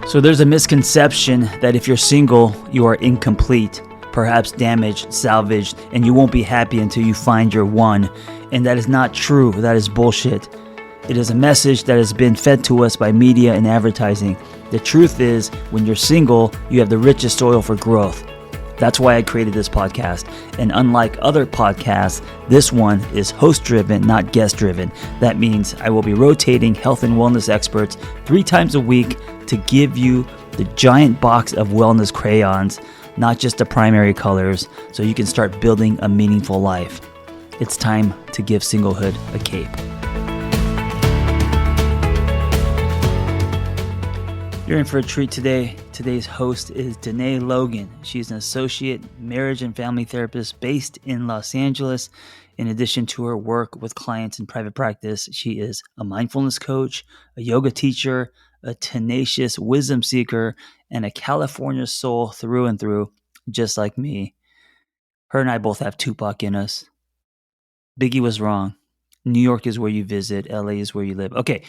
So there's a misconception that if you're single, you are incomplete, perhaps damaged, salvaged, and you won't be happy until you find your one. And that is not true. That is bullshit. It is a message that has been fed to us by media and advertising. The truth is, when you're single, you have the richest soil for growth. That's why I created this podcast. And unlike other podcasts, this one is host-driven, not guest-driven. That means I will be rotating health and wellness experts 3 times a week to give you the giant box of wellness crayons, not just the primary colors, so you can start building a meaningful life. It's time to give singlehood a cape. You're in for a treat today. Today's host is Dené Logan. She's an associate marriage and family therapist based in Los Angeles. In addition to her work with clients in private practice, she is a mindfulness coach, a yoga teacher, a tenacious wisdom seeker, and a California soul through and through, just like me. Her and I both have Tupac in us. Biggie was wrong. New York is where you visit. LA is where you live. Okay.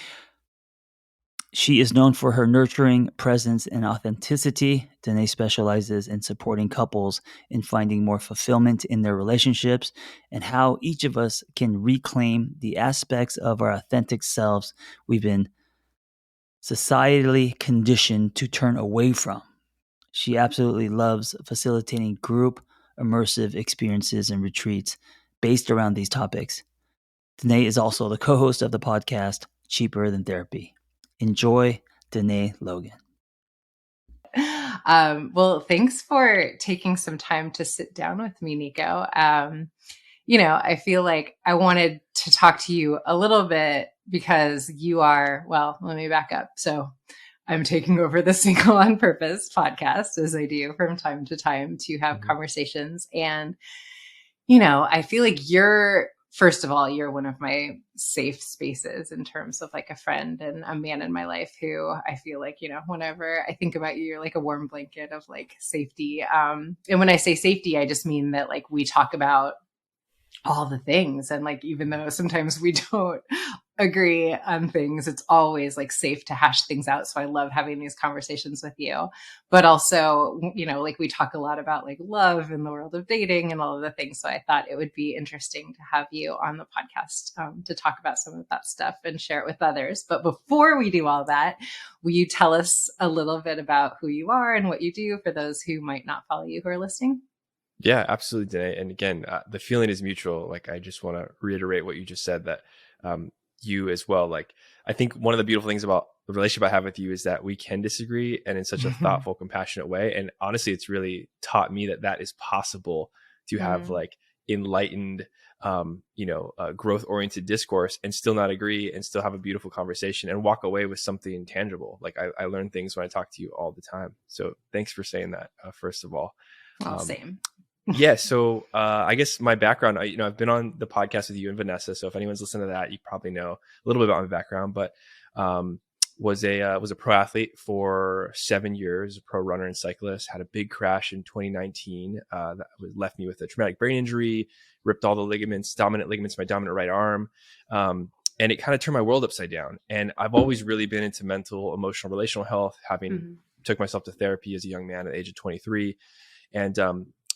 She is known for her nurturing presence and authenticity. Dene specializes in supporting couples in finding more fulfillment in their relationships and how each of us can reclaim the aspects of our authentic selves we've been societally conditioned to turn away from. She absolutely loves facilitating group immersive experiences and retreats based around these topics. Dene is also the co-host of the podcast Cheaper Than Therapy. Enjoy Dené Logan. Well, thanks for taking some time to sit down with me, Nico. I feel like I wanted to talk to you a little bit because you are, well, let me back up. So I'm taking over the Single on Purpose podcast, as I do from time to time, to have conversations. And, I feel like first of all, you're one of my safe spaces in terms of like a friend and a man in my life who I feel like, whenever I think about you, you're like a warm blanket of like safety. And when I say safety, I just mean that like we talk about all the things. And like, even though sometimes we don't agree on things, it's always like safe to hash things out. So I love having these conversations with you, but also, like we talk a lot about like love in the world of dating and all of the things. So I thought it would be interesting to have you on the podcast to talk about some of that stuff and share it with others. But before we do all that, will you tell us a little bit about who you are and what you do for those who might not follow you who are listening? Yeah, absolutely, Dene. And again, the feeling is mutual. Like, I just want to reiterate what you just said, that you as well. Like, I think one of the beautiful things about the relationship I have with you is that we can disagree, and in such a thoughtful, compassionate way. And honestly, it's really taught me that is possible to have like enlightened, growth-oriented discourse and still not agree and still have a beautiful conversation and walk away with something tangible. Like, I learn things when I talk to you all the time. So thanks for saying that, first of all. Well, same. Yeah. So I guess my background, I've been on the podcast with you and Vanessa. So if anyone's listening to that, you probably know a little bit about my background, but was a pro athlete for 7 years, a pro runner and cyclist, had a big crash in 2019 that left me with a traumatic brain injury, ripped all the dominant ligaments, my dominant right arm. And it kind of turned my world upside down. And I've always really been into mental, emotional, relational health, having took myself to therapy as a young man at the age of 23. And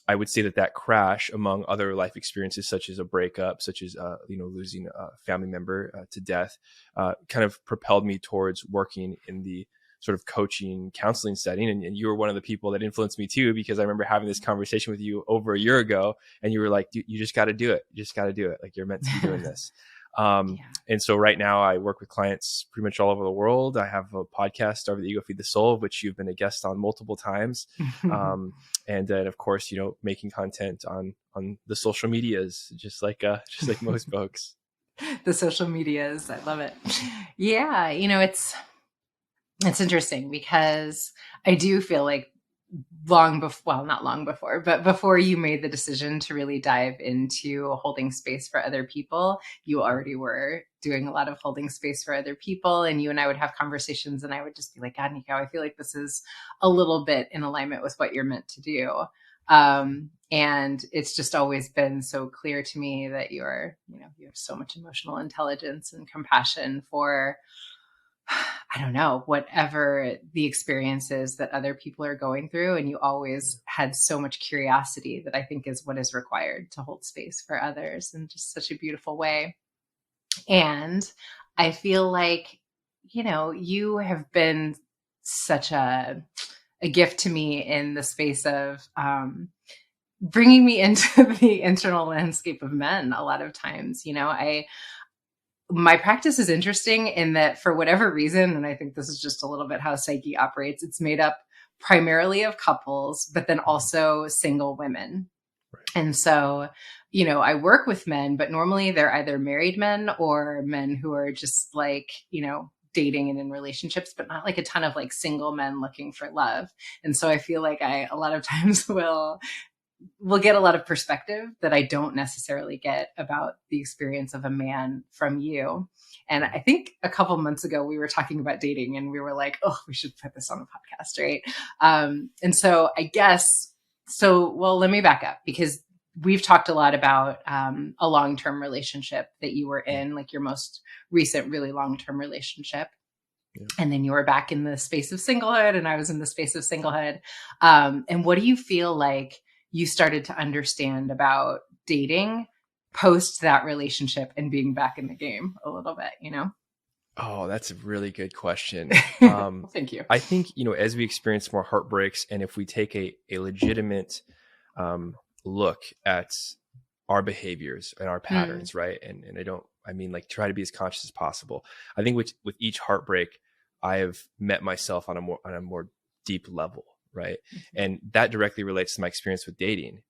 I would say that crash, among other life experiences, such as a breakup, such as losing a family member to death, kind of propelled me towards working in the sort of coaching, counseling setting. And you were one of the people that influenced me too, because I remember having this conversation with you over a year ago, and you were like, you just got to do it. You just got to do it. Like, you're meant to be doing this. And so right now I work with clients pretty much all over the world. I have a podcast, Starve the Ego, Feed the Soul, of which you've been a guest on multiple times. And then of course, making content on the social medias, just like most folks. The social medias. I love it. Yeah. It's interesting because I do feel like not long before, but before you made the decision to really dive into holding space for other people, you already were doing a lot of holding space for other people. And you and I would have conversations and I would just be like, God, Nico, I feel like this is a little bit in alignment with what you're meant to do. And it's just always been so clear to me that you have so much emotional intelligence and compassion for I don't know, whatever the experiences that other people are going through. And you always had so much curiosity that I think is what is required to hold space for others in just such a beautiful way. And I feel like, you have been such a gift to me in the space of bringing me into the internal landscape of men a lot of times. My practice is interesting in that for whatever reason, and I think this is just a little bit how psyche operates, it's made up primarily of couples, but then also single women. And so, I work with men, but normally they're either married men or men who are just like, dating and in relationships, but not like a ton of like single men looking for love. And so I feel like I a lot of times will get a lot of perspective that I don't necessarily get about the experience of a man from you. And I think a couple months ago, we were talking about dating and we were like, oh, we should put this on the podcast, right? And so I guess, well, let me back up because we've talked a lot about a long-term relationship that you were in, like your most recent really long-term relationship. Yeah. And then you were back in the space of singlehood and I was in the space of singlehood. And what do you feel like you started to understand about dating post that relationship and being back in the game a little bit, Oh, that's a really good question. Thank you. I think, as we experience more heartbreaks and if we take a legitimate look at our behaviors and our patterns, right? And I mean like try to be as conscious as possible. I think with each heartbreak, I have met myself on a more deep level. Right. And that directly relates to my experience with dating.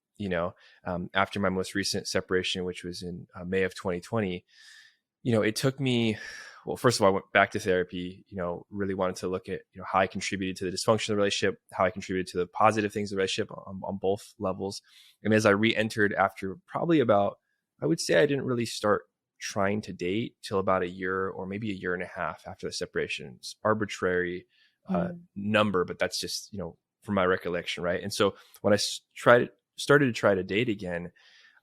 After my most recent separation, which was in May of 2020, it took me, well, first of all, I went back to therapy, really wanted to look at, how I contributed to the dysfunction of the relationship, how I contributed to the positive things of the relationship on both levels. And as I re-entered after probably about, I would say I didn't really start trying to date till about a year or maybe a year and a half after the separation. It's arbitrary number, but that's just, from my recollection, right? And so when I started to try to date again,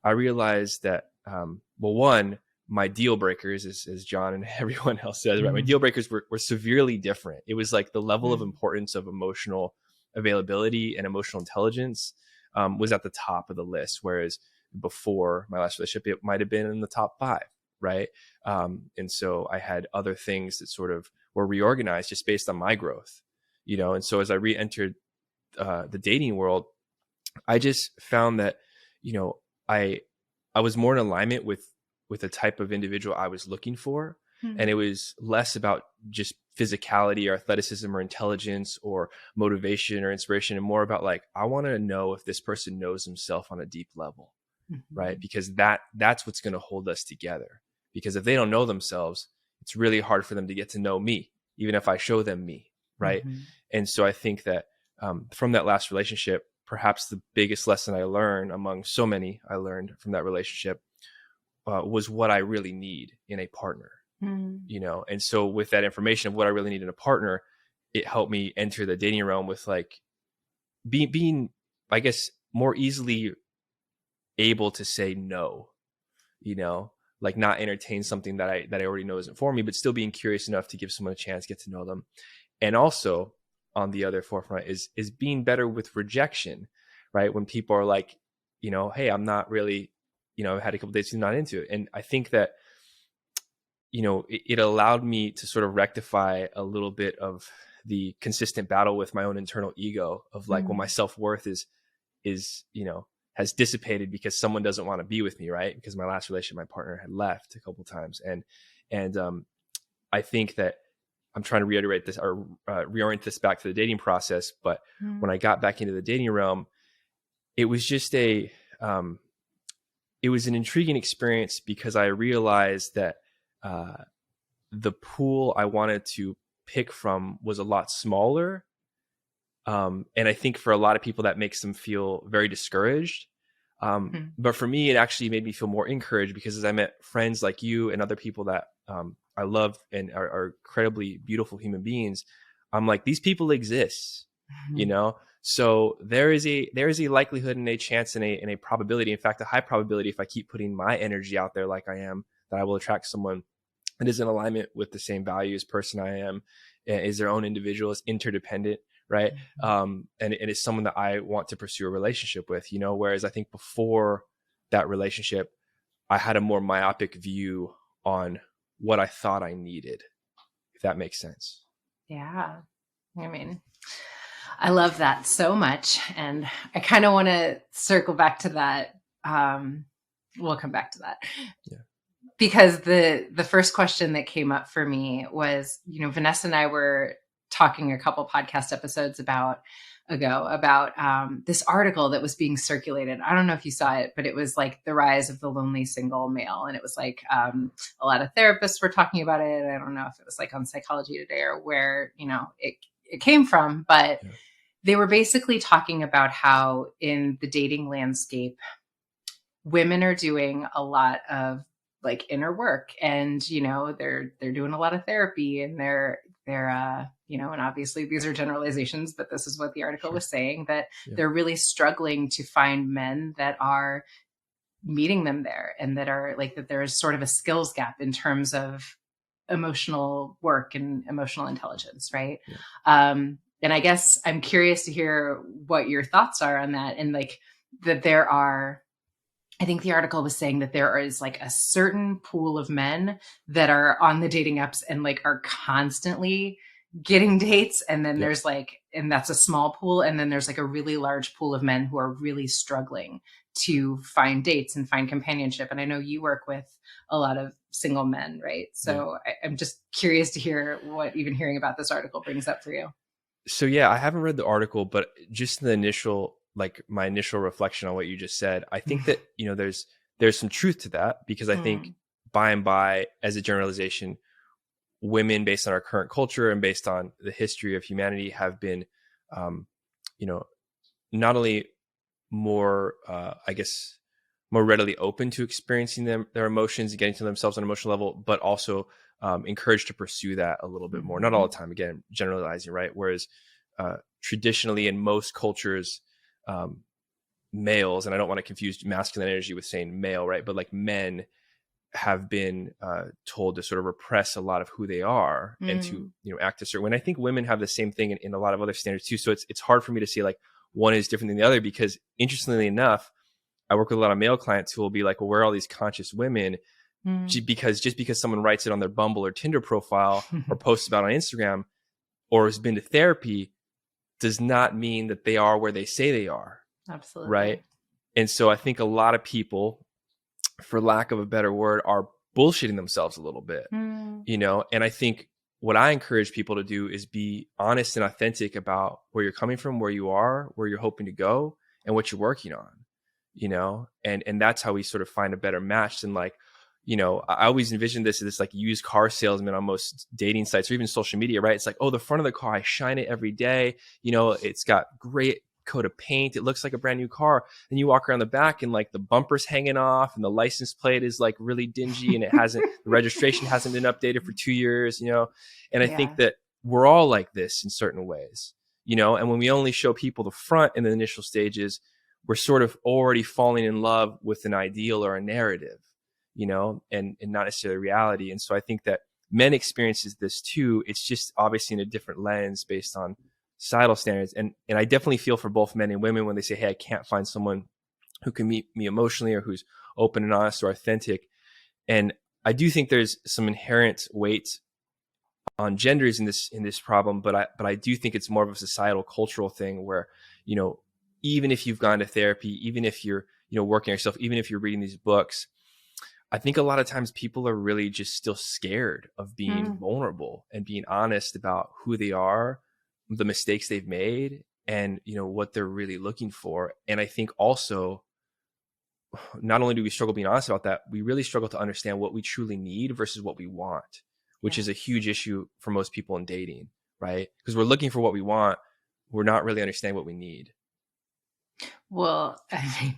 I realized that, one, my deal breakers, as John and everyone else says, right? My deal breakers were severely different. It was like the level of importance of emotional availability and emotional intelligence was at the top of the list, whereas before my last relationship, it might have been in the top 5, right? And so I had other things that sort of were reorganized just based on my growth, and so as I re-entered the dating world, I just found that, I was more in alignment with the type of individual I was looking for. And it was less about just physicality or athleticism or intelligence or motivation or inspiration, and more about like, I want to know if this person knows himself on a deep level, right? Because that's what's going to hold us together. Because if they don't know themselves, it's really hard for them to get to know me, even if I show them me, right? And so I think that from that last relationship, perhaps the biggest lesson I learned among so many I learned from that relationship was what I really need in a partner, and so with that information of what I really need in a partner, it helped me enter the dating realm with like being, I guess, more easily able to say no, like not entertain something that I already know isn't for me, but still being curious enough to give someone a chance, get to know them. And also on the other forefront is being better with rejection, right? When people are like, hey, I'm not really, I've had a couple dates, I'm not into it. And I think that, it allowed me to sort of rectify a little bit of the consistent battle with my own internal ego of like, well, my self-worth is, has dissipated because someone doesn't want to be with me, right? Because my last relationship, my partner had left a couple of times. And I think that I'm trying to reiterate this or reorient this back to the dating process. But when I got back into the dating realm, it was just it was an intriguing experience because I realized that the pool I wanted to pick from was a lot smaller. And I think for a lot of people that makes them feel very discouraged. But for me, it actually made me feel more encouraged because as I met friends like you and other people that I love and are incredibly beautiful human beings, I'm like, these people exist, So there is a likelihood and a chance and a probability, in fact, a high probability if I keep putting my energy out there like I am, that I will attract someone that is in alignment with the same values person I am, is their own individual, is interdependent, right? And it's someone that I want to pursue a relationship with, whereas I think before that relationship, I had a more myopic view on what I thought I needed, if that makes sense. Yeah. I mean, I love that so much. And I kind of want to circle back to that. We'll come back to that. Yeah. Because the first question that came up for me was, Vanessa and I were talking a couple podcast episodes ago about this article that was being circulated. I don't know if you saw it, but it was like the rise of the lonely single male. And it was like a lot of therapists were talking about it. I don't know if it was like on Psychology Today or where, it came from, but they were basically talking about how in the dating landscape, women are doing a lot of like inner work, and they're doing a lot of therapy, and they're and obviously these are generalizations, but this is what the article was saying, that they're really struggling to find men that are meeting them there, and that are like, that there's sort of a skills gap in terms of emotional work and emotional intelligence, right? And I guess I'm curious to hear what your thoughts are on that, and like that I think the article was saying that there is like a certain pool of men that are on the dating apps and like are constantly getting dates. And then there's like, and that's a small pool. And then there's like a really large pool of men who are really struggling to find dates and find companionship. And I know you work with a lot of single men, right? So I'm just curious to hear what even hearing about this article brings up for you. So yeah, I haven't read the article, but just my initial reflection on what you just said, I think that, there's some truth to that, because I think by and by, as a generalization, women, based on our current culture and based on the history of humanity, have been, not only more, more readily open to experiencing their emotions and getting to themselves on an emotional level, but also encouraged to pursue that a little bit more. Not all the time, again, generalizing, right? Whereas traditionally in most cultures, males, and I don't want to confuse masculine energy with saying male, right? But like men have been told to sort of repress a lot of who they are and to act a certain way. And I think women have the same thing in a lot of other standards too. So it's hard for me to say like one is different than the other, because interestingly enough, I work with a lot of male clients who will be like, well, where are all these conscious women? Just because someone writes it on their Bumble or Tinder profile or posts about it on Instagram or has been to therapy does not mean that they are where they say they are. Absolutely. Right. And so I think a lot of people, for lack of a better word, are bullshitting themselves a little bit, and I think what I encourage people to do is be honest and authentic about where you're coming from, where you are, where you're hoping to go, and what you're working on, and that's how we sort of find a better match than like, I always envision this as this like used car salesman on most dating sites or even social media, right? It's like, oh, the front of the car, I shine it every day. It's got great coat of paint. It looks like a brand new car. And you walk around the back and like the bumper's hanging off and the license plate is like really dingy and the registration hasn't been updated for 2 years, And I think that we're all like this in certain ways, and when we only show people the front in the initial stages, we're sort of already falling in love with an ideal or a narrative, and not necessarily reality. And so I think that men experiences this too. It's just obviously in a different lens based on societal standards. And I definitely feel for both men and women when they say, hey, I can't find someone who can meet me emotionally or who's open and honest or authentic. And I do think there's some inherent weight on genders in this problem, but I do think it's more of a societal cultural thing where, even if you've gone to therapy, even if you're, working on yourself, even if you're reading these books, I think a lot of times people are really just still scared of being vulnerable and being honest about who they are, the mistakes they've made, and what they're really looking for. And I think also, not only do we struggle being honest about that, we really struggle to understand what we truly need versus what we want, which is a huge issue for most people in dating, right? Because we're looking for what we want, we're not really understanding what we need. Well,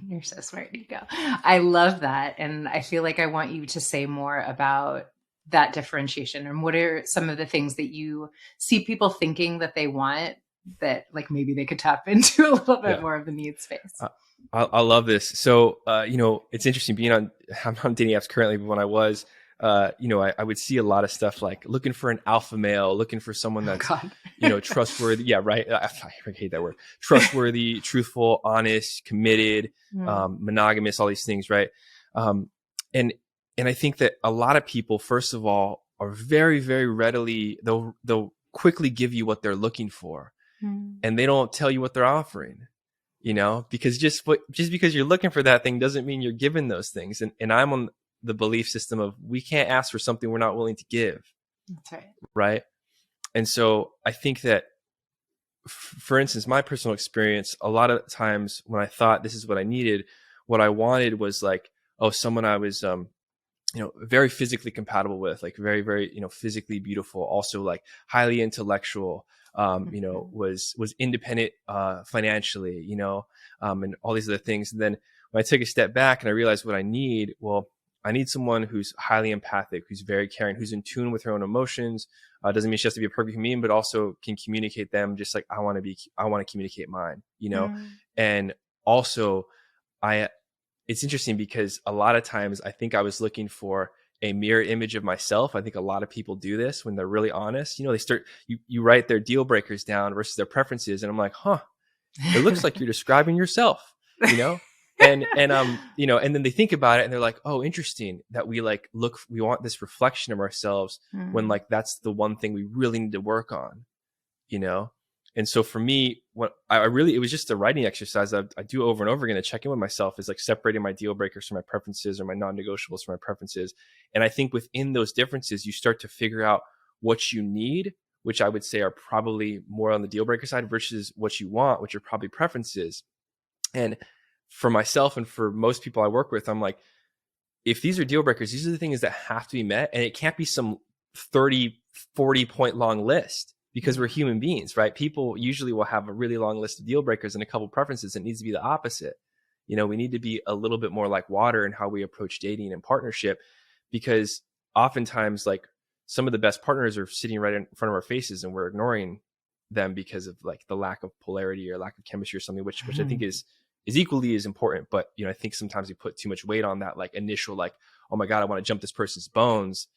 you're so smart, Nico. I love that. And I feel like I want you to say more about that differentiation and what are some of the things that you see people thinking that they want that like maybe they could tap into a little bit more of the need space. I love this. So, it's interesting I'm on dating apps currently, but when I was, I would see a lot of stuff like looking for an alpha male, looking for someone that's, trustworthy. Yeah, right. I hate that word. Trustworthy, truthful, honest, committed, monogamous, all these things, right? And I think that a lot of people, first of all, are very, very readily, they'll quickly give you what they're looking for, and they don't tell you what they're offering. Because just because you're looking for that thing doesn't mean you're given those things. And I'm on the belief system of we can't ask for something we're not willing to give. That's right. Right. And so I think that, for instance, my personal experience, a lot of times when I thought this is what I needed, what I wanted was like, someone I was, very physically compatible with, like very, very, physically beautiful, also like highly intellectual, was independent, financially, and all these other things. And then when I took a step back and I realized what I need, I need someone who's highly empathic, who's very caring, who's in tune with her own emotions. Doesn't mean she has to be a perfect human being, but also can communicate them just like I want to communicate mine, and also it's interesting because a lot of times I think I was looking for a mirror image of myself. I think a lot of people do this when they're really honest. They start, you write their deal breakers down versus their preferences. And I'm like, it looks like you're describing yourself, and then they think about it and they're like, oh, interesting that we we want this reflection of ourselves when like, that's the one thing we really need to work on, And so for me, what it was just a writing exercise I do over and over again to check in with myself, is like separating my deal breakers from my preferences or my non-negotiables from my preferences. And I think within those differences, you start to figure out what you need, which I would say are probably more on the deal breaker side, versus what you want, which are probably preferences. And for myself and for most people I work with, I'm like, if these are deal breakers, these are the things that have to be met. And it can't be some 30, 40 point long list, because we're human beings, right? People usually will have a really long list of deal breakers and a couple preferences. It needs to be the opposite. We need to be a little bit more like water in how we approach dating and partnership, because oftentimes like some of the best partners are sitting right in front of our faces and we're ignoring them because of like the lack of polarity or lack of chemistry or something, which I think is equally as important. But, I think sometimes we put too much weight on that, like initial, like, oh my God, I want to jump this person's bones,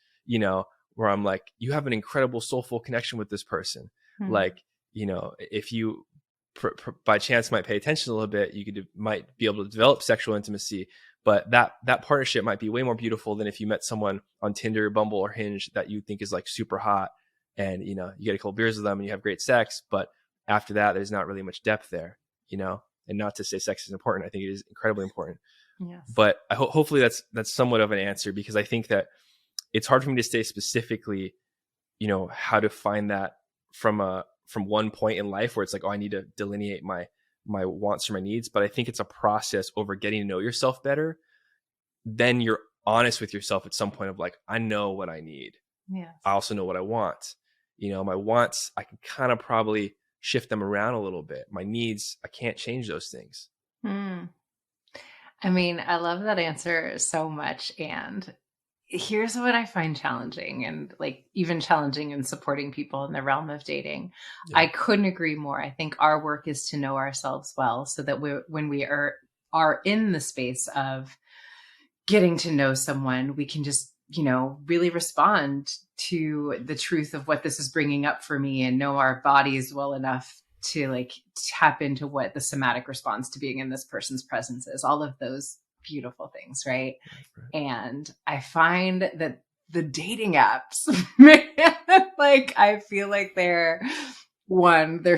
where I'm like, you have an incredible soulful connection with this person. Like, if you by chance might pay attention a little bit, you might be able to develop sexual intimacy, but that partnership might be way more beautiful than if you met someone on Tinder, Bumble, or Hinge that you think is like super hot, and, you get a couple beers with them and you have great sex. But after that, there's not really much depth there, and not to say sex is important. I think it is incredibly important. Yes. But hopefully that's somewhat of an answer, because I think that it's hard for me to say specifically, how to find that from one point in life where it's like, oh, I need to delineate my wants or my needs. But I think it's a process over getting to know yourself better. Then you're honest with yourself at some point of like, I know what I need. Yes. I also know what I want. My wants, I can kind of probably shift them around a little bit. My needs, I can't change those things. I mean, I love that answer so much. And here's what I find challenging, and like even challenging in supporting people in the realm of dating. Yeah. I couldn't agree more. I think our work is to know ourselves well, so that when we are in the space of getting to know someone, we can just, really respond to the truth of what this is bringing up for me, and know our bodies well enough to like tap into what the somatic response to being in this person's presence is. All of those beautiful things, right? And I find that the dating apps, man, like I feel like they're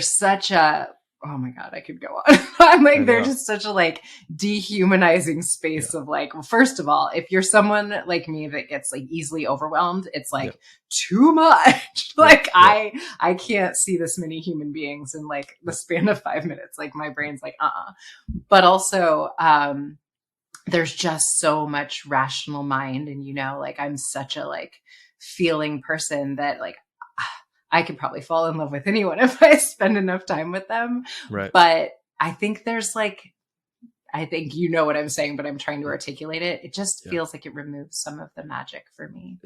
such a, oh my God, I could go on. I'm like, they're just such a like dehumanizing space of like, well, first of all, if you're someone like me that gets like easily overwhelmed, it's like too much. Like I can't see this many human beings in like the span of 5 minutes. Like my brain's like, But also, there's just so much rational mind, and like I'm such a like feeling person that like I could probably fall in love with anyone if I spend enough time with them. Right. But I think there's like, I think you know what I'm saying, but I'm trying to articulate it. It just feels like it removes some of the magic for me.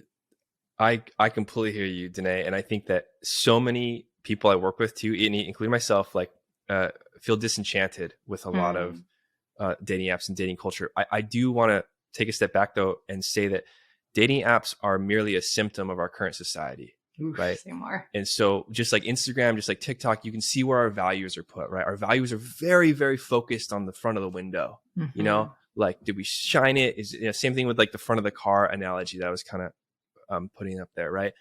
I completely hear you, Dene. And I think that so many people I work with too, including myself, like feel disenchanted with a lot of dating apps and dating culture. I do want to take a step back though and say that dating apps are merely a symptom of our current society. Oof, right. Say more. And so just like Instagram, just like TikTok, you can see where our values are put, right? Our values are very, very focused on the front of the window. You know, like, did we shine it? Is, same thing with like the front of the car analogy that I was kind of putting up there, right?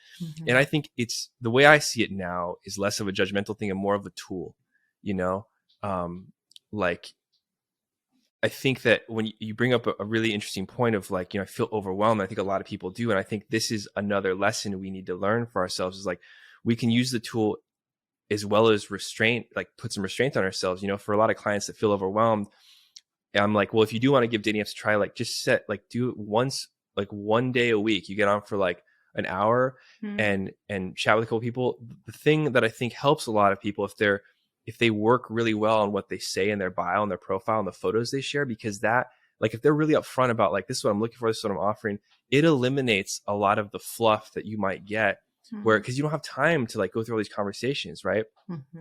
And I think it's, the way I see it now is less of a judgmental thing and more of a tool, you know? Like, I think that when you bring up a really interesting point of like, I feel overwhelmed. I think a lot of people do. And I think this is another lesson we need to learn for ourselves, is like, we can use the tool as well as restraint, like put some restraint on ourselves. For a lot of clients that feel overwhelmed, I'm like, well, if you do want to give dating apps a try, like just do it once, like one day a week. You get on for like an hour and chat with a couple people. The thing that I think helps a lot of people, if they work really well on what they say in their bio and their profile and the photos they share, because that, like, if they're really upfront about like, this is what I'm looking for, this is what I'm offering, it eliminates a lot of the fluff that you might get where, cause you don't have time to like go through all these conversations. Right.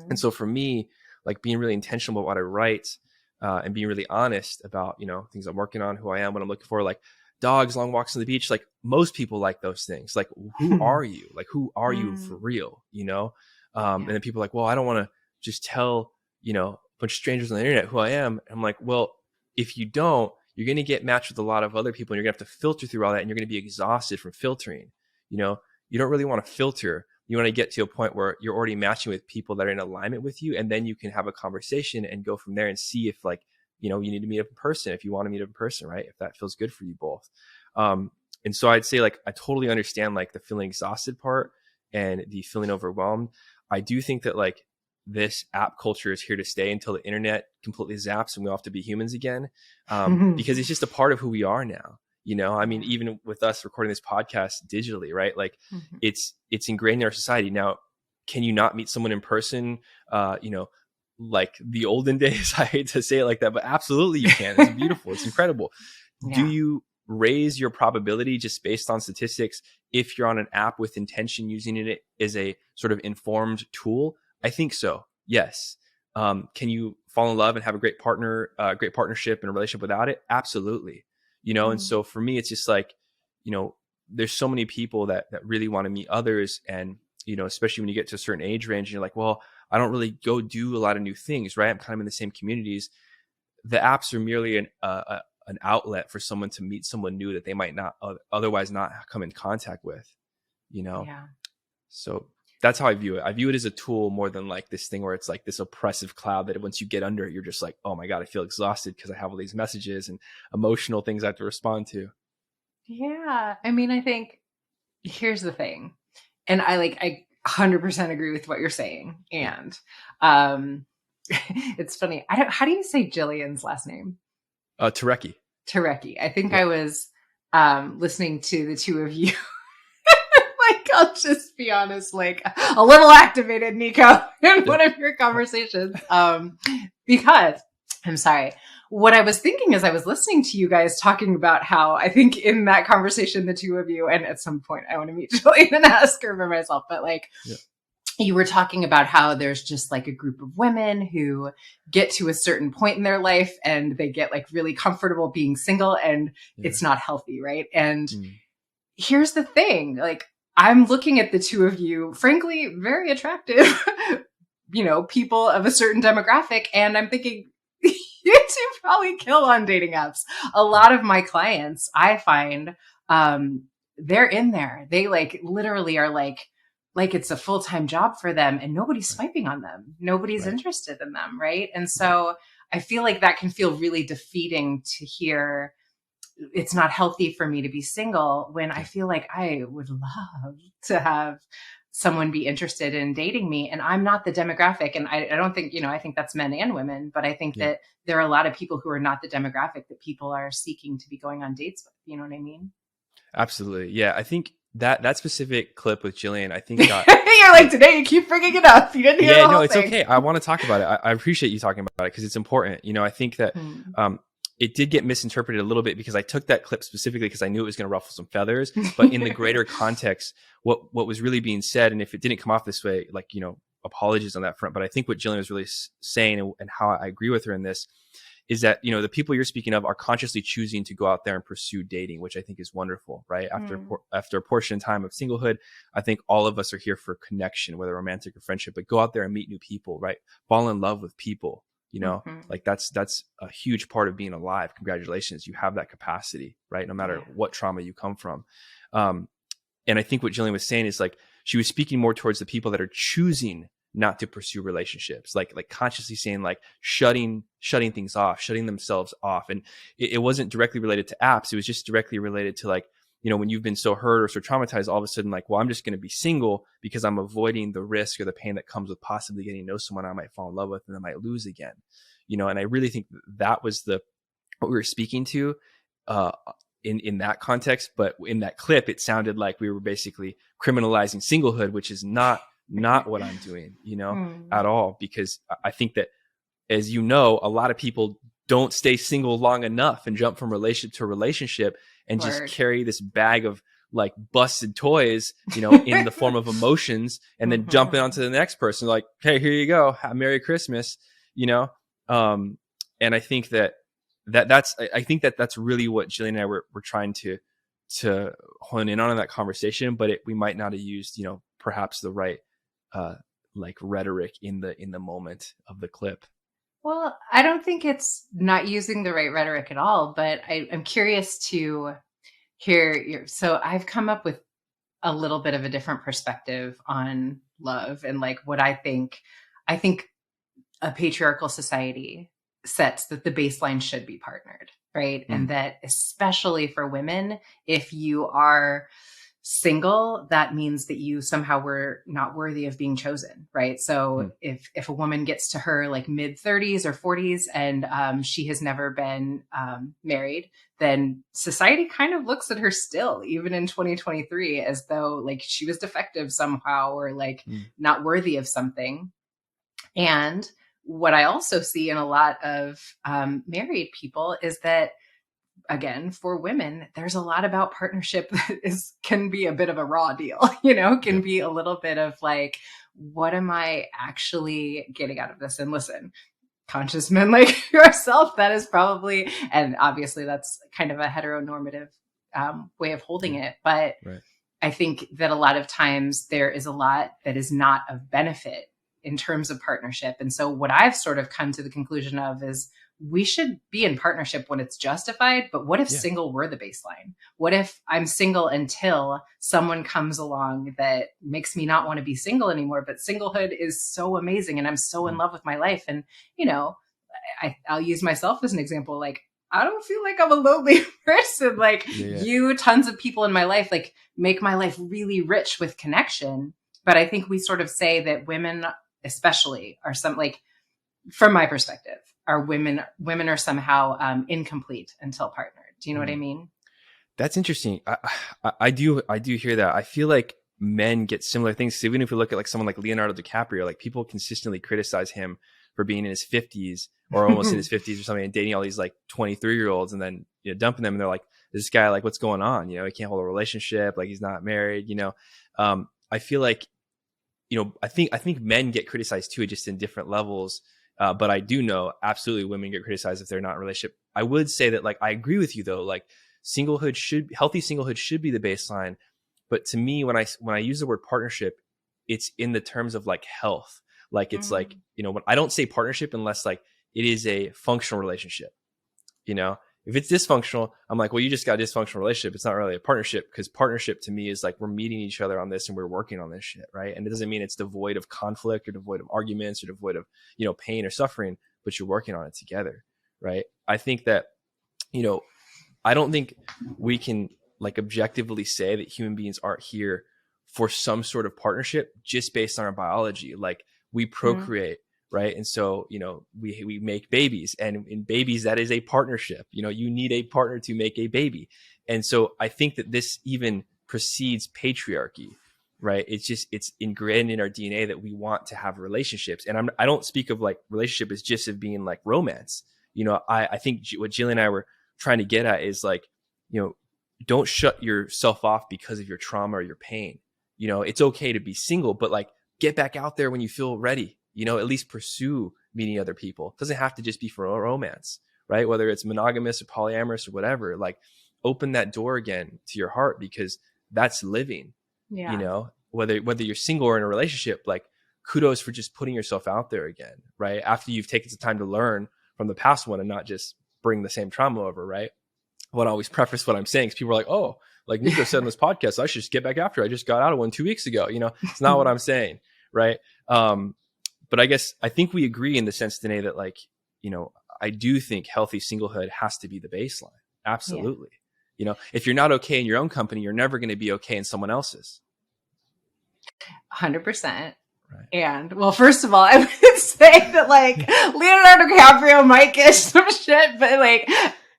And so for me, like being really intentional about what I write, and being really honest about, things I'm working on, who I am, what I'm looking for, like dogs, long walks on the beach, like most people like those things. Like, who are you? Like, who are you for real? And then people are like, well, I don't want to just tell, a bunch of strangers on the internet who I am. I'm like, well, if you don't, you're going to get matched with a lot of other people and you're going to have to filter through all that. And you're going to be exhausted from filtering. You don't really want to filter. You want to get to a point where you're already matching with people that are in alignment with you. And then you can have a conversation and go from there and see if like, you need to meet up in person, if you want to meet up in person, right? If that feels good for you both. And so I'd say like, I totally understand like the feeling exhausted part and the feeling overwhelmed. I do think that like, this app culture is here to stay until the internet completely zaps and we all have to be humans again. Because it's just a part of who we are now. I mean, even with us recording this podcast digitally, right? Like it's ingrained in our society. Now, can you not meet someone in person? Like the olden days, I hate to say it like that, but absolutely you can. It's beautiful. It's incredible. Yeah. Do you raise your probability just based on statistics if you're on an app with intention, using it as a sort of informed tool? I think so. Yes. Can you fall in love and have a great partnership and a relationship without it? Absolutely. And so for me, it's just like, there's so many people that really want to meet others. And, especially when you get to a certain age range and you're like, well, I don't really go do a lot of new things, right? I'm kind of in the same communities. The apps are merely an outlet for someone to meet someone new that they might not otherwise not come in contact with, Yeah. So that's how I view it. I view it as a tool more than like this thing where it's like this oppressive cloud that once you get under it, you're just like, oh my God, I feel exhausted because I have all these messages and emotional things I have to respond to. Yeah. I mean, I think here's the thing. And I 100% agree with what you're saying. And it's funny. How do you say Jillian's last name? Tarecki. I think I was listening to the two of you. I'll just be honest, like a little activated, Nico, in one of your conversations. Because I'm sorry. What I was thinking as I was listening to you guys talking about how I think in that conversation, the two of you, and at some point I want to meet Jillian and ask her for myself, but like you were talking about how there's just like a group of women who get to a certain point in their life and they get like really comfortable being single and it's not healthy. Right. And here's the thing, like, I'm looking at the two of you, frankly, very attractive, people of a certain demographic. And I'm thinking, you two probably kill on dating apps. A lot of my clients, I find, they're in there. They like literally are like it's a full-time job for them and nobody's swiping on them. Nobody's interested in them. Right. And so I feel like that can feel really defeating to hear. It's not healthy for me to be single when I feel like I would love to have someone be interested in dating me. And I'm not the demographic. And I don't think, I think that's men and women, but I think that there are a lot of people who are not the demographic that people are seeking to be going on dates with. You know what I mean? Absolutely. Yeah. I think that specific clip with Jillian, I think got... You're like, today you keep bringing it up. You didn't hear the whole it's thing. Okay. I want to talk about it. I appreciate you talking about it because it's important. I think that, it did get misinterpreted a little bit because I took that clip specifically because I knew it was going to ruffle some feathers, but in the greater context, what was really being said, and if it didn't come off this way, like, apologies on that front, but I think what Jillian was really saying and how I agree with her in this is that, you know, the people you're speaking of are consciously choosing to go out there and pursue dating, which I think is wonderful, right? After a portion of time of singlehood, I think all of us are here for connection, whether romantic or friendship, but go out there and meet new people, right? Fall in love with people, you know, like that's a huge part of being alive. Congratulations. You have that capacity, right? No matter what trauma you come from. And I think what Jillian was saying is like, she was speaking more towards the people that are choosing not to pursue relationships, like consciously saying like shutting things off, shutting themselves off. And it wasn't directly related to apps. It was just directly related to like, you know, when you've been so hurt or so traumatized, all of a sudden like, well, I'm just going to be single because I'm avoiding the risk or the pain that comes with possibly getting to know someone I might fall in love with and I might lose again, you know. And I really think that was what we were speaking to in that context. But in that clip, it sounded like we were basically criminalizing singlehood, which is not what I'm doing, you know, at all. Because I think that, as you know, a lot of people don't stay single long enough and jump from relationship to relationship and just carry this bag of like busted toys, you know, in the form of emotions, and then jumping onto the next person like, hey, here you go, Merry Christmas, you know. And I think that's really what Jillian and I were trying to hone in on that conversation, but we might not have used, you know, perhaps the right like rhetoric in the moment of the clip. Well, I don't think it's not using the right rhetoric at all, but I'm curious to hear so I've come up with a little bit of a different perspective on love and like what I think a patriarchal society sets that the baseline should be partnered, right? And that especially for women, if you are single, that means that you somehow were not worthy of being chosen, right? So if a woman gets to her like mid 30s or 40s and she has never been married, then society kind of looks at her still, even in 2023, as though like she was defective somehow or like not worthy of something. And what I also see in a lot of married people is that, again, for women, there's a lot about partnership that can be a bit of a raw deal, you know, can be a little bit of like, what am I actually getting out of this? And listen, conscious men like yourself, that is probably, and obviously that's kind of a heteronormative way of holding it. But I think that a lot of times there is a lot that is not of benefit in terms of partnership. And so what I've sort of come to the conclusion of is we should be in partnership when it's justified, but what if single were the baseline? What if I'm single until someone comes along that makes me not want to be single anymore, but singlehood is so amazing and I'm so in love with my life. And, you know, I'll use myself as an example. Like, I don't feel like I'm a lonely person. Like you, tons of people in my life, like make my life really rich with connection. But I think we sort of say that women especially are some, like, from my perspective, are women are somehow incomplete until partnered. Do you know what I mean? That's interesting. I do hear that. I feel like men get similar things. So even if we look at like someone like Leonardo DiCaprio, like people consistently criticize him for being in his 50s or almost in his 50s or something and dating all these like 23-year-olds and then, you know, dumping them. And they're like, this guy, like, what's going on? You know, he can't hold a relationship. Like he's not married, you know? I feel like, you know, I think men get criticized too, just in different levels. But I do know absolutely women get criticized if they're not in a relationship. I would say that, like, I agree with you though, like healthy singlehood should be the baseline. But to me, when I use the word partnership, it's in the terms of like health. Like it's like, you know, when I don't say partnership unless like it is a functional relationship, you know. If it's dysfunctional, I'm like, well, you just got a dysfunctional relationship. It's not really a partnership, because partnership to me is like we're meeting each other on this and we're working on this shit, right? And it doesn't mean it's devoid of conflict or devoid of arguments or devoid of, you know, pain or suffering, but you're working on it together, right? I think that, you know, I don't think we can like objectively say that human beings aren't here for some sort of partnership just based on our biology. Like we procreate. Right. And so, you know, we make babies, and in babies, that is a partnership. You know, you need a partner to make a baby. And so I think that this even precedes patriarchy, right? It's ingrained in our DNA that we want to have relationships. And I don't speak of like relationship as just of being like romance. You know, I think what Jillian and I were trying to get at is like, you know, don't shut yourself off because of your trauma or your pain. You know, it's okay to be single, but like get back out there when you feel ready. You know, at least pursue meeting other people. It doesn't have to just be for romance, right? Whether it's monogamous or polyamorous or whatever, like open that door again to your heart, because that's living. Yeah. You know, whether you're single or in a relationship, like kudos for just putting yourself out there again, right? After you've taken some time to learn from the past one and not just bring the same trauma over, right? I want to always preface what I'm saying, because people are like, oh, like Nico said in this podcast, I should just get back after. I just got out of one 2 weeks ago. You know, it's not what I'm saying, right? But I think we agree in the sense, Dene, that like, you know, I do think healthy singlehood has to be the baseline. Absolutely. Yeah. You know, if you're not okay in your own company, you're never going to be okay in someone else's. 100%. Right. And well, first of all, I would say that like Leonardo DiCaprio might get some shit, but like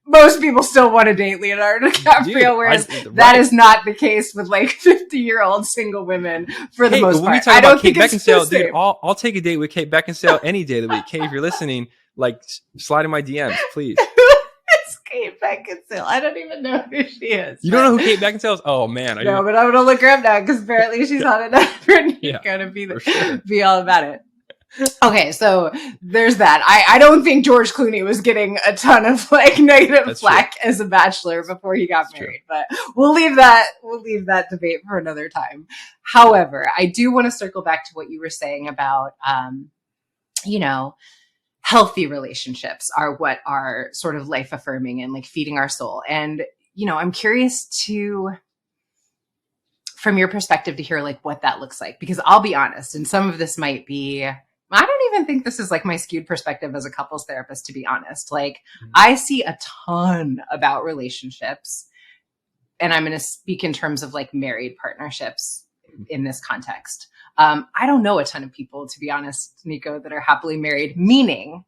most people still want to date Leonardo DiCaprio, whereas that is not the case with like 50-year-old single women for the most part. I don't think Kate Beckinsale, dude, I'll take a date with Kate Beckinsale any day of the week. Kate, if you're listening, like slide in my DMs, please. It's Kate Beckinsale. I don't even know who she is. You don't know who Kate Beckinsale is? Oh man. No, but I'm going to look her up now because apparently she's hot enough for Nico to be all about it. Okay, so there's that. I don't think George Clooney was getting a ton of like negative flack as a bachelor before he got married, but we'll leave that debate for another time. However, I do want to circle back to what you were saying about, you know, healthy relationships are what are sort of life affirming and like feeding our soul. And, you know, I'm curious from your perspective to hear like what that looks like, because I'll be honest, and some of this might be, I don't even think this is like my skewed perspective as a couples therapist, to be honest. Like I see a ton about relationships, and I'm going to speak in terms of like married partnerships in this context. I don't know a ton of people, to be honest, Nico, that are happily married, meaning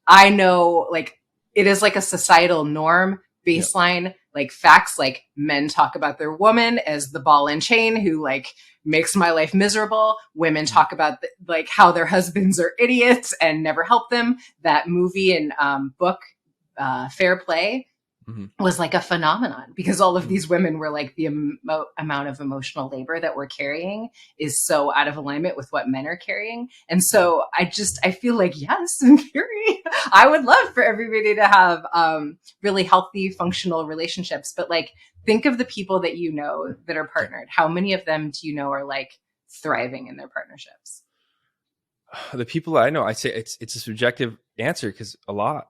I know like it is like a societal norm baseline, like facts, like men talk about their woman as the ball and chain who like makes my life miserable. Women talk about like how their husbands are idiots and never help them. That movie and book, Fair Play, was like a phenomenon because all of these women were like the amount of emotional labor that we're carrying is so out of alignment with what men are carrying. And so I feel like, yes, in theory, I would love for everybody to have really healthy, functional relationships. But like, think of the people that you know that are partnered. How many of them do you know are like thriving in their partnerships? The people I know, I say it's a subjective answer because a lot.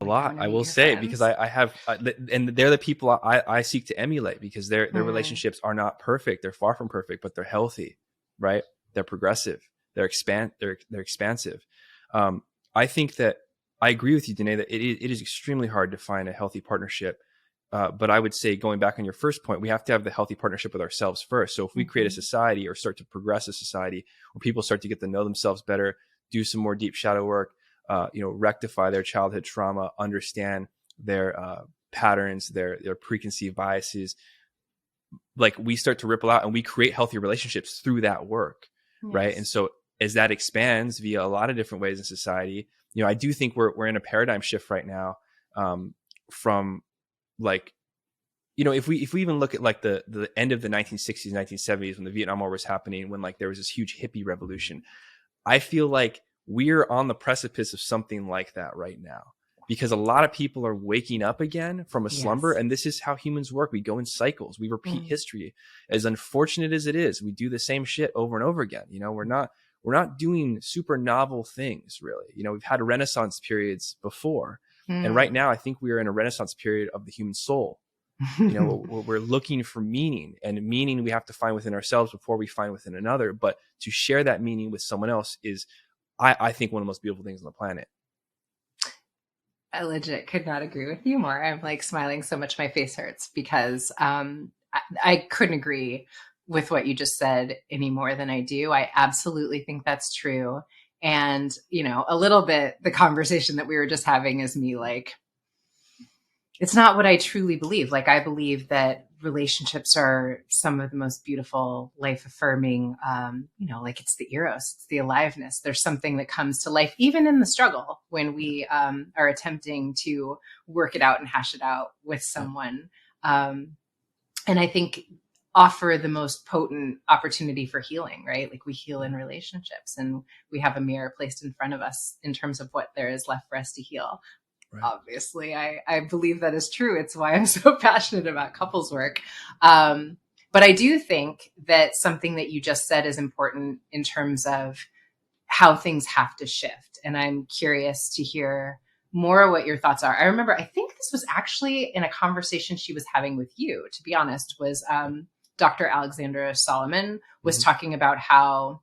I will say, friends. Because I have, and they're the people I seek to emulate because their relationships are not perfect. They're far from perfect, but they're healthy, right? They're progressive. They're expansive. I think that I agree with you, Dene, that it is extremely hard to find a healthy partnership. But I would say, going back on your first point, we have to have the healthy partnership with ourselves first. So if we create a society or start to progress a society where people start to get to know themselves better, do some more deep shadow work, rectify their childhood trauma, understand their patterns, their preconceived biases, like we start to ripple out and we create healthy relationships through that work. Yes. Right. And so as that expands via a lot of different ways in society, I do think we're in a paradigm shift right now, from like, if we even look at like the end of the 1960s, 1970s, when the Vietnam War was happening, when like there was this huge hippie revolution, I feel like we're on the precipice of something like that right now, because a lot of people are waking up again from a slumber. Yes. And this is how humans work. We go in cycles. We repeat history. As unfortunate as it is, we do the same shit over and over again. We're not doing super novel things, really. We've had Renaissance periods before. And right now, I think we are in a Renaissance period of the human soul. We're looking for meaning, and meaning we have to find within ourselves before we find within another. But to share that meaning with someone else is, I think, one of the most beautiful things on the planet. I legit could not agree with you more. I'm like smiling so much my face hurts because I couldn't agree with what you just said any more than I do. I absolutely think that's true. And, a little bit, the conversation that we were just having is me like, it's not what I truly believe. Like, I believe that relationships are some of the most beautiful, life affirming, like it's the eros, it's the aliveness. There's something that comes to life, even in the struggle, when we are attempting to work it out and hash it out with someone. And I think offer the most potent opportunity for healing, right? Like we heal in relationships and we have a mirror placed in front of us in terms of what there is left for us to heal. obviously. I believe that is true. It's why I'm so passionate about couples work. But I do think that something that you just said is important in terms of how things have to shift. And I'm curious to hear more what your thoughts are. I remember, I think this was actually in a conversation she was having with you, to be honest, was Dr. Alexandra Solomon was talking about how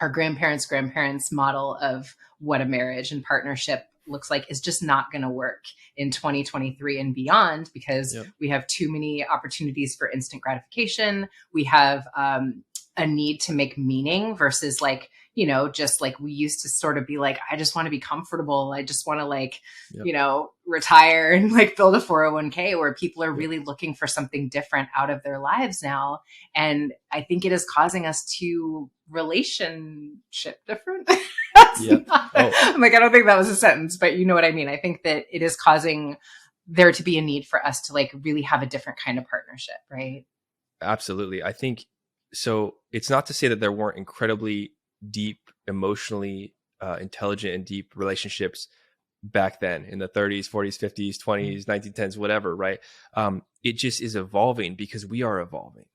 our grandparents' model of what a marriage and partnership looks like is just not going to work in 2023 and beyond, because we have too many opportunities for instant gratification. We have a need to make meaning versus like, you know, just like we used to sort of be like, I just want to be comfortable. I just want to like, you know, retire and like build a 401k, where people are really looking for something different out of their lives now. And I think it is causing us to relationship different. I'm like, I don't think that was a sentence, but you know what I mean? I think that it is causing there to be a need for us to like really have a different kind of partnership, right? Absolutely. I think so. It's not to say that there weren't incredibly deep, emotionally intelligent and deep relationships back then in the 30s, 40s, 50s, 20s, 1910s, whatever, right? It just is evolving because we are evolving,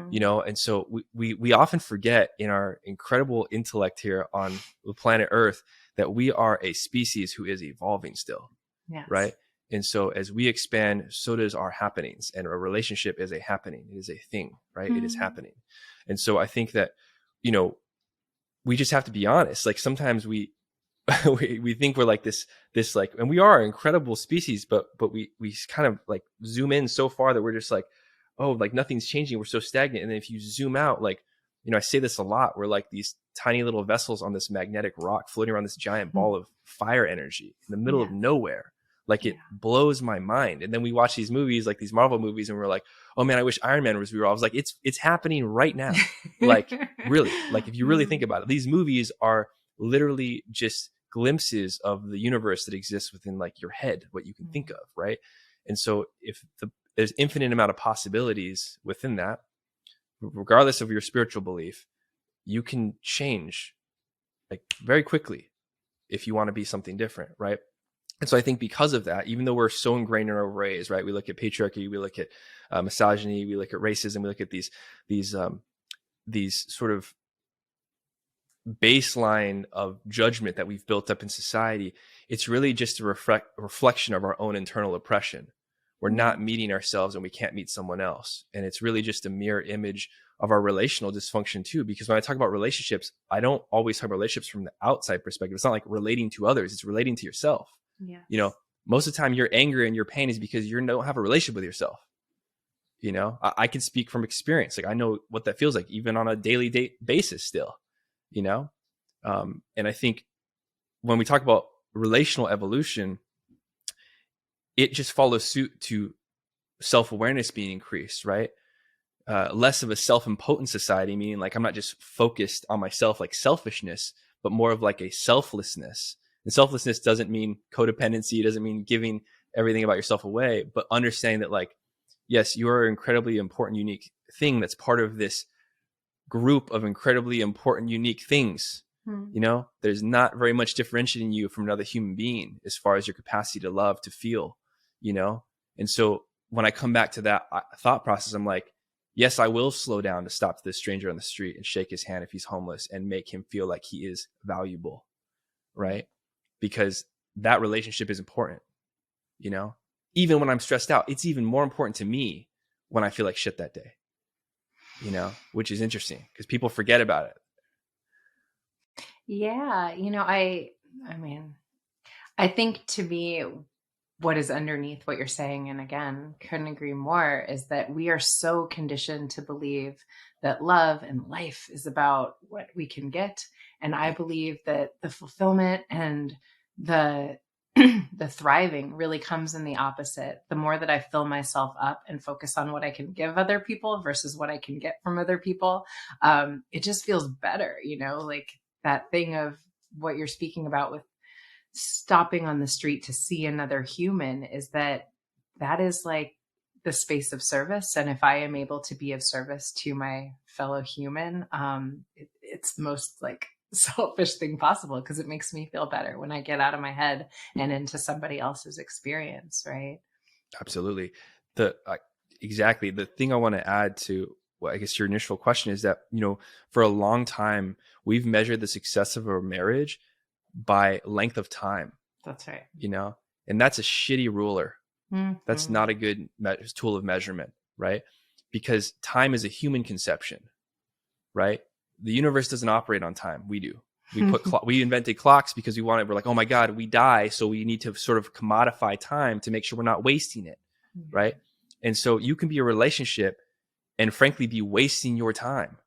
you know? And so we often forget in our incredible intellect here on the planet Earth that we are a species who is evolving still, right? And so as we expand, so does our happenings, and a relationship is a happening. It is a thing, right? It is happening. And so I think that, you know, we just have to be honest. Like sometimes we think we're like this like, and we are an incredible species, but we kind of like zoom in so far that we're just like, oh, like nothing's changing. We're so stagnant. And then if you zoom out, like, you know, I say this a lot, we're like these tiny little vessels on this magnetic rock floating around this giant ball of fire energy in the middle of nowhere. Like it blows my mind. And then we watch these movies, like these Marvel movies, and we're like, oh man, I wish Iron Man was real. I was like, it's happening right now. Like really, like if you really think about it, these movies are literally just glimpses of the universe that exists within like your head, what you can think of, right? And so if there's infinite amount of possibilities within that, regardless of your spiritual belief, you can change like very quickly if you want to be something different, right? And so I think because of that, even though we're so ingrained in our ways, right? We look at patriarchy, we look at misogyny, we look at racism, we look at these sort of baseline of judgment that we've built up in society. It's really just a reflection of our own internal oppression. We're not meeting ourselves and we can't meet someone else. And it's really just a mirror image of our relational dysfunction too. Because when I talk about relationships, I don't always talk about relationships from the outside perspective. It's not like relating to others, it's relating to yourself. You know, most of the time your anger and your pain is because you don't have a relationship with yourself. You know, I can speak from experience. Like I know what that feels like, even on a daily basis still, you know? And I think when we talk about relational evolution, it just follows suit to self-awareness being increased, right? Less of a self-impotent society, meaning like I'm not just focused on myself, like selfishness, but more of like a selflessness. And selflessness doesn't mean codependency. It doesn't mean giving everything about yourself away, but understanding that like, yes, you are an incredibly important, unique thing that's part of this group of incredibly important, unique things. You know, there's not very much differentiating you from another human being as far as your capacity to love, to feel, you know? And so when I come back to that thought process, I'm like, yes, I will slow down to stop this stranger on the street and shake his hand if he's homeless and make him feel like he is valuable, right? Because that relationship is important, you know? Even when I'm stressed out, it's even more important to me when I feel like shit that day, you know, which is interesting because people forget about it. Yeah. You know, I mean, I think to me, what is underneath what you're saying, and again, couldn't agree more, is that we are so conditioned to believe that love and life is about what we can get. And I believe that the fulfillment and the the thriving really comes in the opposite. The more that I fill myself up and focus on what I can give other people versus what I can get from other people, it just feels better, you know, like that thing of what you're speaking about with stopping on the street to see another human, is that is like the space of service. And if I am able to be of service to my fellow human, it's most like selfish thing possible, because it makes me feel better when I get out of my head and into somebody else's experience, right? Absolutely. The exactly the thing I want to add to, well, I guess your initial question is that, for a long time we've measured the success of a marriage by length of time, That's right. and that's a shitty ruler. That's Mm-hmm. not a good tool of measurement, right? Because time is a human conception, right? The universe doesn't operate on time. We do. We invented clocks because we're like, oh my God, we die. So we need to sort of commodify time to make sure we're not wasting it. Right. And so you can be a relationship and frankly be wasting your time.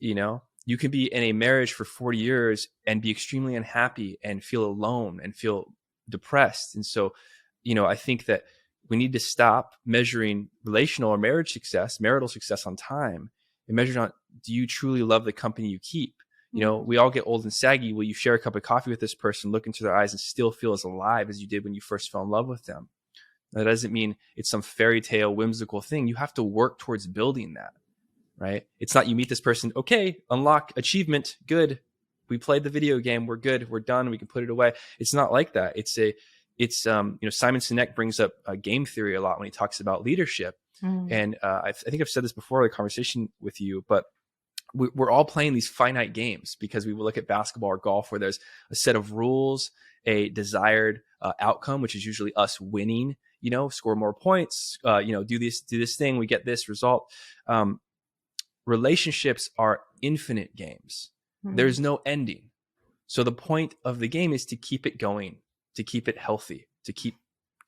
You can be in a marriage for 40 years and be extremely unhappy and feel alone and feel depressed. And so, I think that we need to stop measuring relational or marital success on time, and measure on, do you truly love the company you keep? We all get old and saggy. Will you share a cup of coffee with this person, look into their eyes, and still feel as alive as you did when you first fell in love with them? That doesn't mean it's some fairy tale whimsical thing. You have to work towards building that, right? It's not you meet this person, okay, unlock achievement, good. We played the video game, we're good, we're done, we can put it away. It's not like that. Simon Sinek brings up game theory a lot when he talks about leadership. And I think I've said this before in the conversation with you, but we're all playing these finite games because we will look at basketball or golf where there's a set of rules, a desired outcome, which is usually us winning, score more points, do this thing, we get this result. Relationships are infinite games. There's no ending. So the point of the game is to keep it going, to keep it healthy, to keep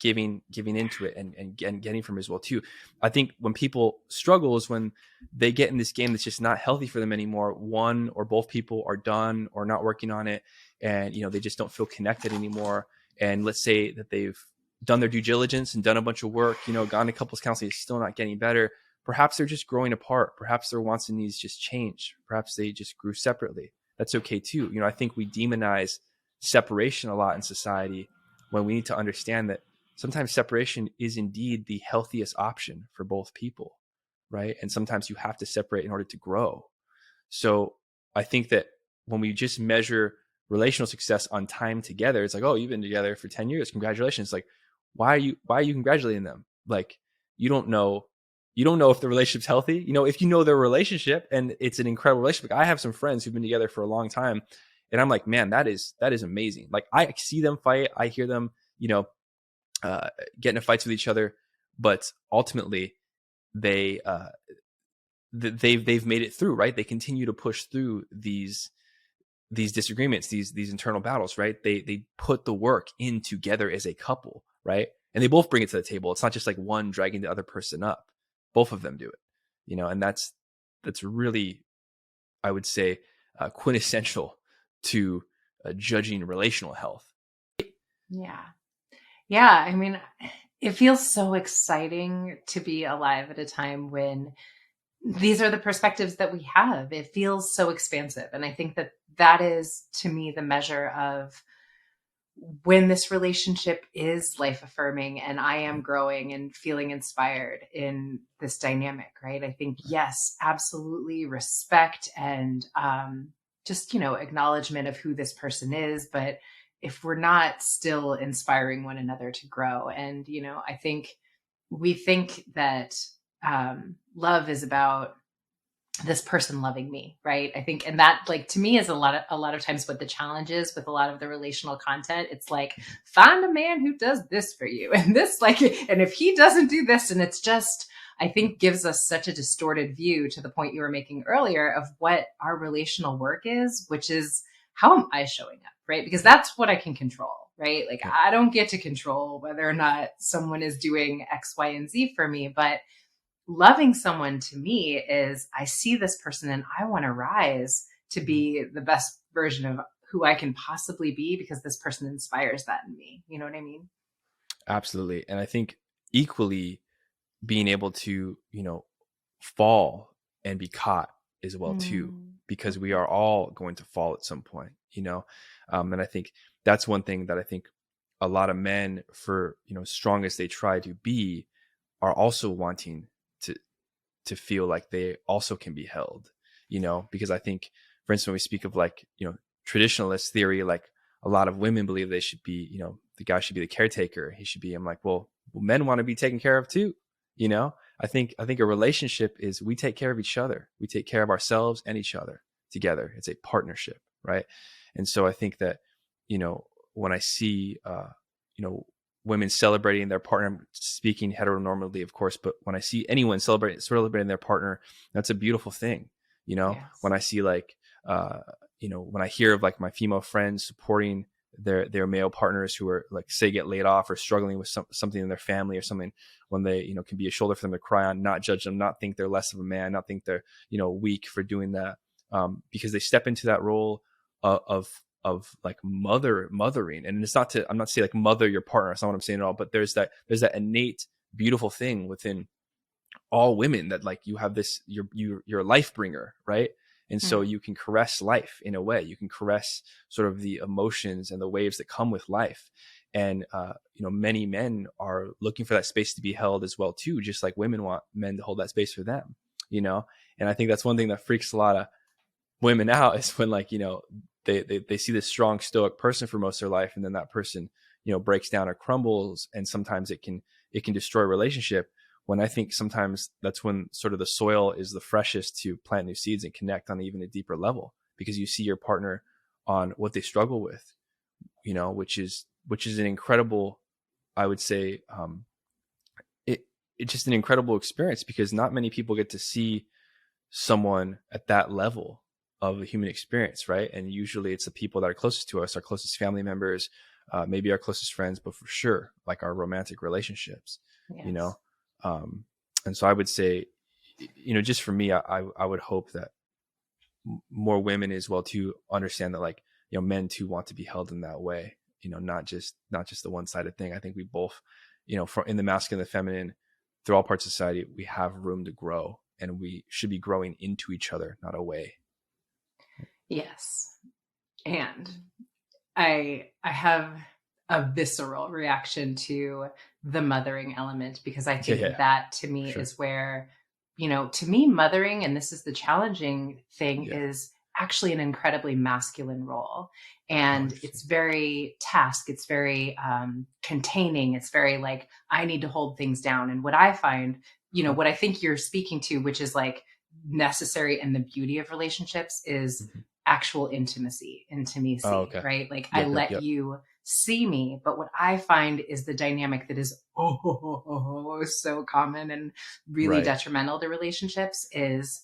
giving into it and getting from it as well too. I think when people struggle is when they get in this game that's just not healthy for them anymore. One or both people are done or not working on it, and they just don't feel connected anymore. And let's say that they've done their due diligence and done a bunch of work, gone to couples counseling, is still not getting better. Perhaps they're just growing apart. Perhaps their wants and needs just change. Perhaps they just grew separately. That's okay too. I think we demonize separation a lot in society when we need to understand that sometimes separation is indeed the healthiest option for both people, right? And sometimes you have to separate in order to grow. So I think that when we just measure relational success on time together, it's like, oh, you've been together for 10 years. Congratulations. Like, why are you congratulating them? Like, you don't know if the relationship's healthy. If you know their relationship and it's an incredible relationship. Like, I have some friends who've been together for a long time, and I'm like, man, that is amazing. Like, I see them fight. I hear them, get into fights with each other, but ultimately they've made it through, right? They continue to push through these disagreements, these internal battles, right? They put the work in together as a couple, right? And they both bring it to the table. It's not just like one dragging the other person up. Both of them do it, and that's really, I would say, quintessential to judging relational health. Yeah. I mean, it feels so exciting to be alive at a time when these are the perspectives that we have. It feels so expansive. And I think that is, to me, the measure of when this relationship is life affirming and I am growing and feeling inspired in this dynamic, right? I think, yes, absolutely respect and just, acknowledgement of who this person is. But if we're not still inspiring one another to grow, and, I think we think that love is about this person loving me, right? I think, and that, like, to me is a lot of times what the challenge is with a lot of the relational content. It's like, find a man who does this for you and this, like, and if he doesn't do this, and it's just, I think, gives us such a distorted view to the point you were making earlier of what our relational work is, which is, how am I showing up, right? Because that's what I can control, right? Like, I don't get to control whether or not someone is doing X, Y, and Z for me, but loving someone to me is, I see this person and I want to rise to be the best version of who I can possibly be because this person inspires that in me. You know what I mean? Absolutely. And I think equally being able to, fall and be caught as well too, because we are all going to fall at some point, and I think that's one thing that I think a lot of men, for, strong as they try to be, are also wanting to feel like they also can be held, because I think for instance, when we speak of like, traditionalist theory, like a lot of women believe they should be, the guy should be the caretaker. He should be, I'm like, well, men want to be taken care of too. I think a relationship is we take care of each other. We take care of ourselves and each other together. It's a partnership. Right. And so I think that, when I see, women celebrating their partner, I'm speaking heteronormatively, of course, but when I see anyone celebrating their partner, that's a beautiful thing. Yes. When I see like, when I hear of like my female friends supporting their male partners who are like, say, get laid off or struggling with something in their family or something, when they, can be a shoulder for them to cry on, not judge them, not think they're less of a man, not think they're, weak for doing that. Because they step into that role of like mothering. And it's I'm not saying like mother your partner. That's not what I'm saying at all, but there's that innate beautiful thing within all women that like you have this, you're a life bringer, right? And so you can caress life in a way. You can caress sort of the emotions and the waves that come with life. And, many men are looking for that space to be held as well, too, just like women want men to hold that space for them, And I think that's one thing that freaks a lot of women out is when like, they see this strong stoic person for most of their life. And then that person, breaks down or crumbles. And sometimes it can destroy a relationship. When I think sometimes that's when sort of the soil is the freshest to plant new seeds and connect on even a deeper level, because you see your partner on what they struggle with, which is an incredible, I would say, it's just an incredible experience, because not many people get to see someone at that level of a human experience, right? And usually it's the people that are closest to us, our closest family members, maybe our closest friends, but for sure, like our romantic relationships, Yes. And so I would say, just for me, I would hope that more women as well to understand that, like, men too want to be held in that way, not just the one-sided thing. I think we both, in the masculine and the feminine, through all parts of society, we have room to grow, and we should be growing into each other, not away. Yes. And I have a visceral reaction to the mothering element, because I think that to me is where, to me, mothering, and this is the challenging thing, is actually an incredibly masculine role. And it's very task. It's very containing. It's very like, I need to hold things down. And what I find, what I think you're speaking to, which is like necessary in the beauty of relationships, is actual intimacy, right? Like I let you see me, but what I find is the dynamic that is so common and really detrimental to relationships is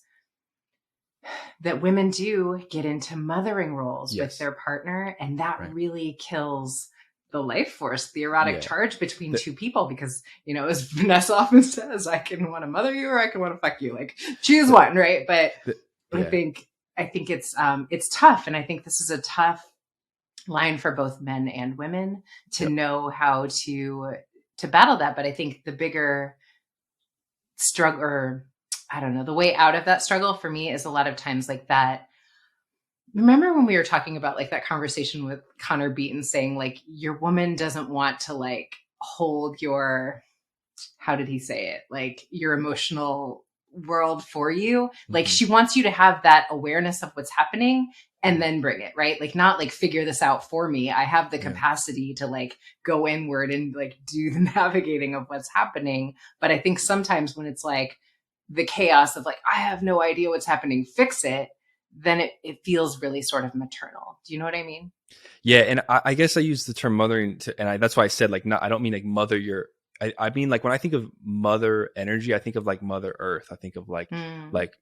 that women do get into mothering roles with their partner, and that really kills the life force, the erotic charge between two people, because, as Vanessa often says, I can want to mother you or I can want to fuck you, like choose one, right? But I think it's tough. And I think this is a tough line for both men and women to know how to battle that. But I think the bigger struggle, or I don't know, the way out of that struggle for me is a lot of times like that. Remember when we were talking about like that conversation with Connor Beaton saying like, your woman doesn't want to like hold your, how did he say it? Like your emotional world for you. Like she wants you to have that awareness of what's happening and then bring it, right? Like not like figure this out for me. I have the capacity to like go inward and like do the navigating of what's happening. But I think sometimes when it's like the chaos of like, I have no idea what's happening, fix it, then it feels really sort of maternal. Do you know what I mean? Yeah. And I guess I use the term mothering that's why I said like, I don't mean like mother your, I mean, like when I think of mother energy, I think of like Mother Earth. I think of like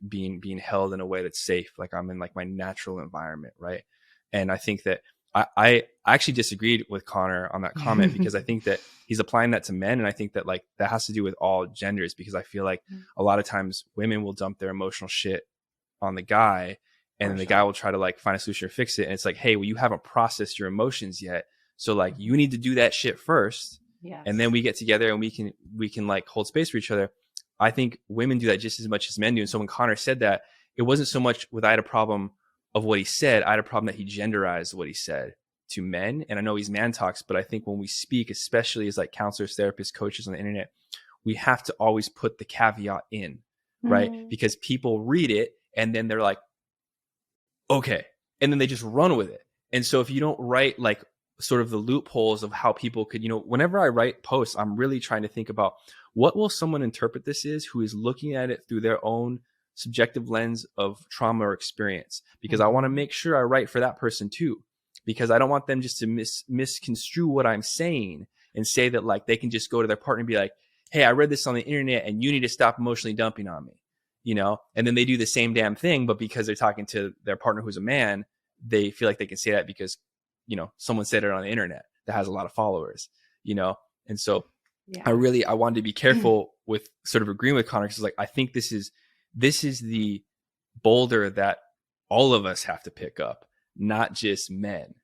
being held in a way that's safe. Like I'm in like my natural environment. Right. And I think that I actually disagreed with Connor on that comment because I think that he's applying that to men. And I think that like that has to do with all genders, because I feel like a lot of times women will dump their emotional shit on the guy, and then the guy will try to like find a solution or fix it. And it's like, hey, well, you haven't processed your emotions yet. So like you need to do that shit first. Yes. And then we get together and we can like hold space for each other. I think women do that just as much as men do. And so when Connor said that, it wasn't so much with I had a problem of what he said. I had a problem that he genderized what he said to men. And I know he's man talks, but I think when we speak, especially as like counselors, therapists, coaches on the internet, we have to always put the caveat in, right? Because people read it and then they're like, okay. And then they just run with it. And so if you don't write like sort of the loopholes of how people could, whenever I write posts, I'm really trying to think about what will someone interpret this as who is looking at it through their own subjective lens of trauma or experience, because I want to make sure I write for that person too, because I don't want them just to misconstrue what I'm saying and say that like they can just go to their partner and be like, hey, I read this on the internet and you need to stop emotionally dumping on me, and then they do the same damn thing, but because they're talking to their partner who's a man, they feel like they can say that because someone said it on the internet that has a lot of followers, and so I wanted to be careful with sort of agreeing with Connor, because like I think this is the boulder that all of us have to pick up, not just men.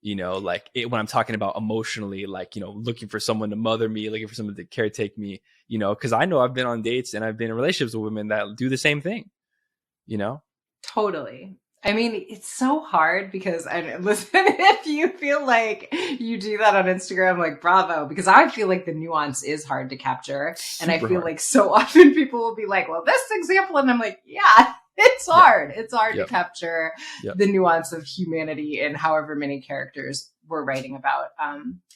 Like when I'm talking about emotionally, like, looking for someone to mother me, looking for someone to caretake me, because I know I've been on dates and I've been in relationships with women that do the same thing, Totally. I mean, it's so hard because listen, if you feel like you do that on Instagram, like bravo, because I feel like the nuance is hard to capture. And I feel like so often people will be like, well, this example. And I'm like, yeah, it's hard. It's hard to capture the nuance of humanity in however many characters we're writing about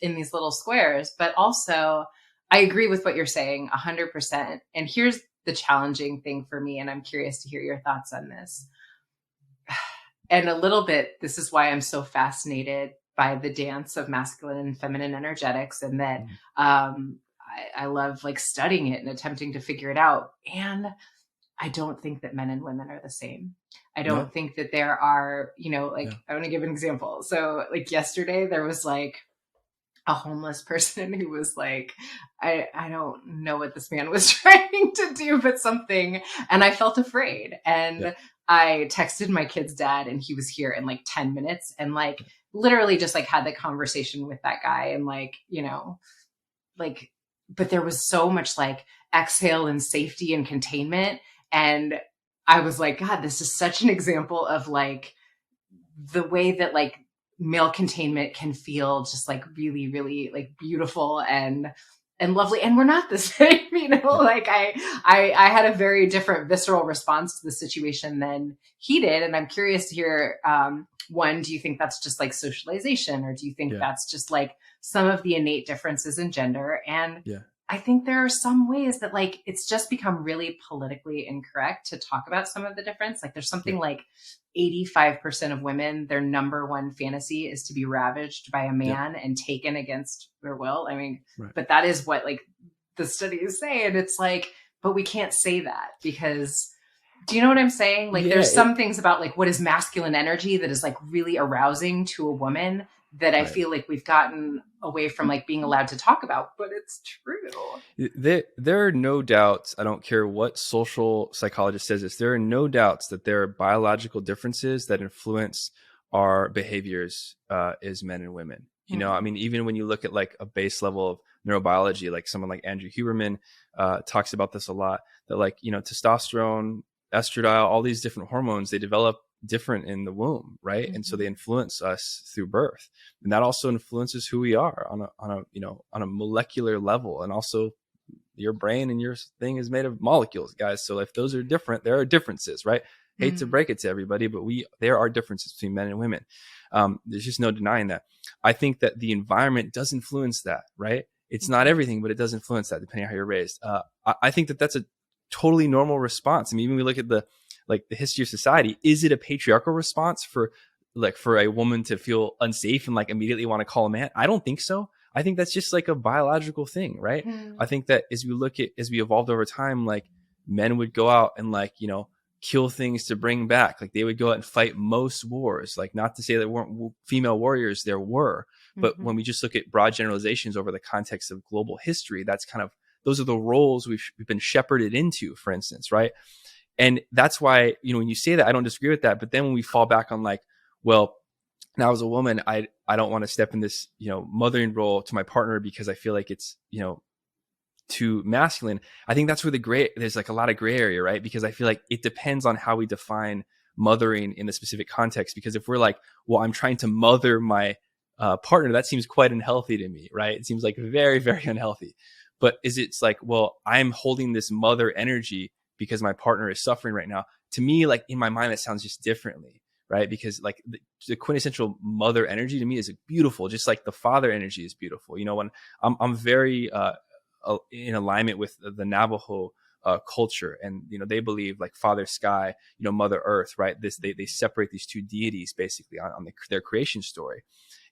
in these little squares. But also, I agree with what you're saying 100%. And here's the challenging thing for me, and I'm curious to hear your thoughts on this. And a little bit, this is why I'm so fascinated by the dance of masculine and feminine energetics, and that I love like studying it and attempting to figure it out. And I don't think that men and women are the same. I don't think that there are, I want to give an example. So like yesterday there was like a homeless person who was like, I don't know what this man was trying to do, but something, and I felt afraid. And I texted my kid's dad, and he was here in like 10 minutes and like literally just like had the conversation with that guy. And like, but there was so much like exhale and safety and containment. And I was like, God, this is such an example of like the way that like male containment can feel just like really, really like beautiful and lovely. And we're not the same, like I had a very different visceral response to the situation than he did. And I'm curious to hear, one, do you think that's just like socialization, or do you think that's just like some of the innate differences in gender? And I think there are some ways that like, it's just become really politically incorrect to talk about some of the difference. Like there's something like 85% of women, their number one fantasy is to be ravaged by a man and taken against their will. I mean, but that is what like the studies say. And it's like, but we can't say that because, do you know what I'm saying? Like there's some things about like what is masculine energy that is like really arousing to a woman that I feel like we've gotten away from like being allowed to talk about, but it's true. There are no doubts. I don't care what social psychologist says this. There are no doubts that there are biological differences that influence our behaviors as men and women. I mean, even when you look at like a base level of neurobiology, like someone like Andrew Huberman talks about this a lot, that like, testosterone, estradiol, all these different hormones, they develop different in the womb, right? And so they influence us through birth, and that also influences who we are on a molecular level. And also your brain and your thing is made of molecules, guys. So if those are different, there are differences, right? Hate to break it to everybody, but there are differences between men and women. There's just no denying that. I think that the environment does influence that, right? It's not everything, but it does influence that depending on how you're raised. I think that that's a totally normal response. I mean, even we look at the history of society, is it a patriarchal response for a woman to feel unsafe and like immediately want to call a man? I don't think so. I think that's just like a biological thing, right? I think that as we evolved over time, like men would go out and like, kill things to bring back. Like they would go out and fight most wars. Like not to say there weren't female warriors, there were, but when we just look at broad generalizations over the context of global history, that's kind of, those are the roles we've been shepherded into, for instance, right? And that's why, when you say that, I don't disagree with that. But then when we fall back on like, well, now as a woman, I don't want to step in this, mothering role to my partner because I feel like it's, too masculine. I think that's where there's like a lot of gray area, right? Because I feel like it depends on how we define mothering in the specific context. Because if we're like, well, I'm trying to mother my partner, that seems quite unhealthy to me, right? It seems like very, very unhealthy. But it's like, well, I'm holding this mother energy because my partner is suffering right now. To me, like in my mind, it sounds just differently, right? Because like the quintessential mother energy to me is beautiful, just like the father energy is beautiful. You know, when I'm very in alignment with the Navajo culture, and you know, they believe like Father Sky, you know, Mother Earth, right? They separate these two deities basically on their creation story.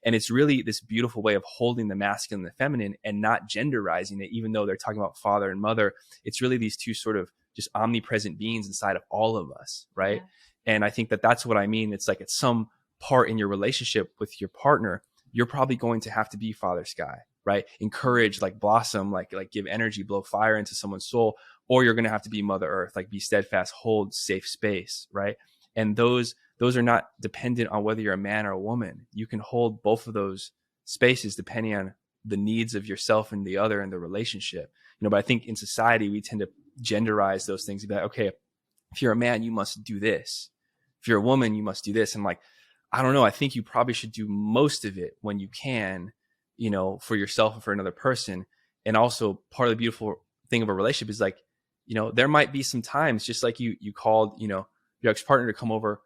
And it's really this beautiful way of holding the masculine and the feminine and not genderizing it, even though they're talking about father and mother. It's really these two sort of just omnipresent beings inside of all of us, right? Yeah. And I think that that's what I mean. It's like at some part in your relationship with your partner, you're probably going to have to be Father Sky, right? Encourage, like blossom, like give energy, blow fire into someone's soul, or you're going to have to be Mother Earth, like be steadfast, hold safe space, right? And those are not dependent on whether you're a man or a woman. You can hold both of those spaces depending on the needs of yourself and the other and the relationship. You know, but I think in society, we tend to genderize those things. Be like, okay, if you're a man, you must do this. If you're a woman, you must do this. And like, I don't know, I think you probably should do most of it when you can, you know, for yourself and for another person. And also part of the beautiful thing of a relationship is like, you know, there might be some times, just like you called, you know, your ex-partner to come over.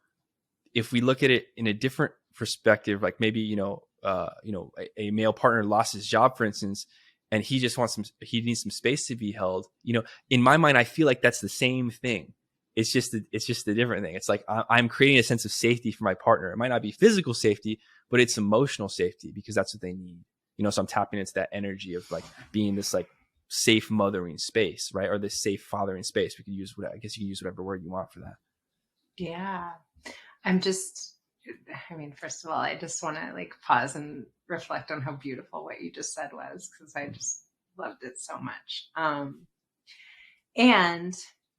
If we look at it in a different perspective, like maybe, you know, a male partner lost his job, for instance, and he just he needs some space to be held. You know, in my mind, I feel like that's the same thing. It's just a different thing. It's like I'm creating a sense of safety for my partner. It might not be physical safety, but it's emotional safety because that's what they need. You know, so I'm tapping into that energy of like being this like safe mothering space, right? Or this safe fathering space. I guess you can use whatever word you want for that. Yeah. First of all, I just want to like pause and reflect on how beautiful what you just said was, because I just loved it so much. And,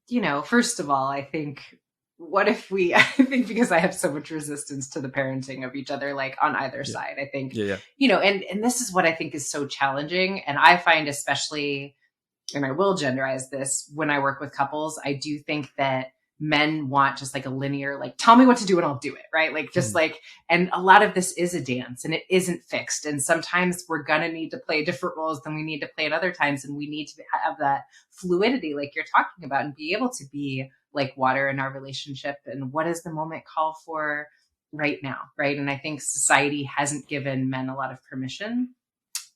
you know, first of all, I think because I have so much resistance to the parenting of each other, like on either side, I think, you know, and this is what I think is so challenging. And I find especially, and I will genderize this when I work with couples, I do think that men want just like a linear, like, tell me what to do and I'll do it. Right. Like just like, and a lot of this is a dance and it isn't fixed. And sometimes we're going to need to play different roles than we need to play at other times. And we need to have that fluidity, like you're talking about, and be able to be like water in our relationship. And what does the moment call for right now? Right. And I think society hasn't given men a lot of permission.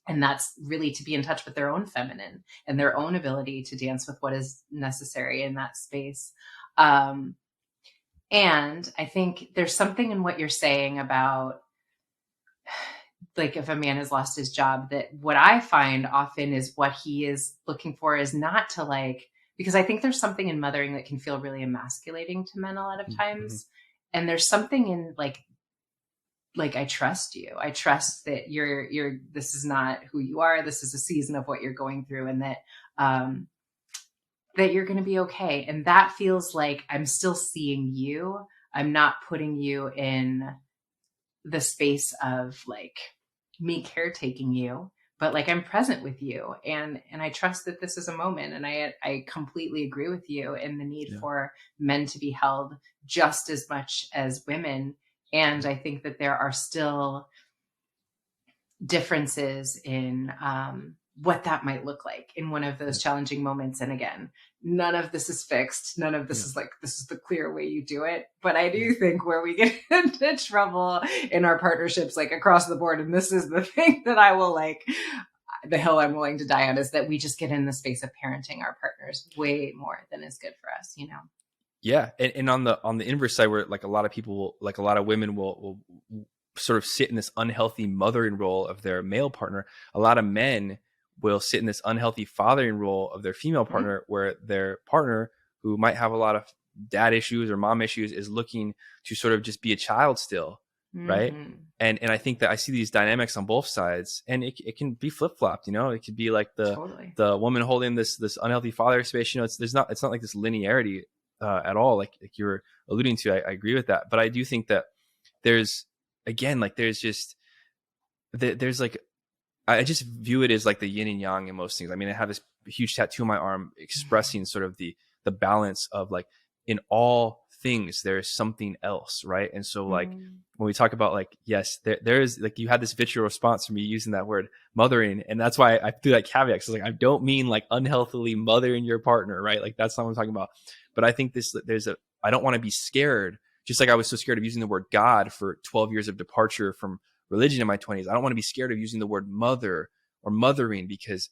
And that's really to be in touch with their own feminine and their own ability to dance with what is necessary in that space. And I think there's something in what you're saying about like, if a man has lost his job, that what I find often is what he is looking for is not to like, because I think there's something in mothering that can feel really emasculating to men a lot of times. Mm-hmm. And there's something in like, I trust you. I trust that this is not who you are. This is a season of what you're going through, and that, that you're going to be okay. And that feels like I'm still seeing you. I'm not putting you in the space of like me caretaking you, but like I'm present with you. And I trust that this is a moment. And I completely agree with you in the need for men to be held just as much as women. And I think that there are still differences in, what that might look like in one of those challenging moments. And again, none of this is fixed. None of this is like, this is the clear way you do it. But I do think where we get into trouble in our partnerships, like across the board, and this is the thing that I will like, the hill I'm willing to die on, is that we just get in the space of parenting our partners way more than is good for us, you know? Yeah. And on the inverse side, where like a lot of people, like a lot of women will sort of sit in this unhealthy mothering role of their male partner. A lot of men will sit in this unhealthy fathering role of their female partner, where their partner, who might have a lot of dad issues or mom issues, is looking to sort of just be a child still. Right. And I think that I see these dynamics on both sides, and it can be flip-flopped, you know. It could be like the woman holding this unhealthy father space, you know. It's not like this linearity at all, like you're alluding to. I agree with that. But I do think that there's like I just view it as like the yin and yang in most things. I mean, I have this huge tattoo on my arm expressing sort of the balance of like, in all things, there is something else, right? And so like when we talk about like, yes, there is, like, you had this visceral response from me using that word mothering, and that's why I threw that caveat. So like, I don't mean like unhealthily mothering your partner, right? Like that's not what I'm talking about. But I think I don't want to be scared Just like I was so scared of using the word God for 12 years of departure from religion in my 20s. I don't want to be scared of using the word mother or mothering because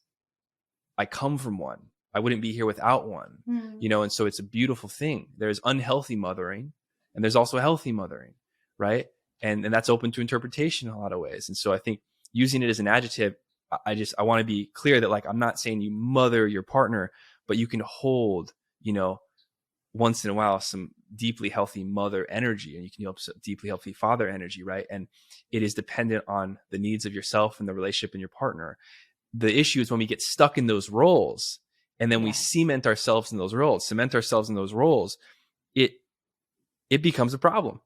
I come from one. I wouldn't be here without one, and so it's a beautiful thing. There's unhealthy mothering and there's also healthy mothering, right? And that's open to interpretation in a lot of ways. And so I think using it as an adjective, I want to be clear that, like, I'm not saying you mother your partner, but you can hold, once in a while, some deeply healthy mother energy, and you can hold some deeply healthy father energy, right? And it is dependent on the needs of yourself and the relationship and your partner. The issue is when we get stuck in those roles and then we cement ourselves in those roles, it becomes a problem,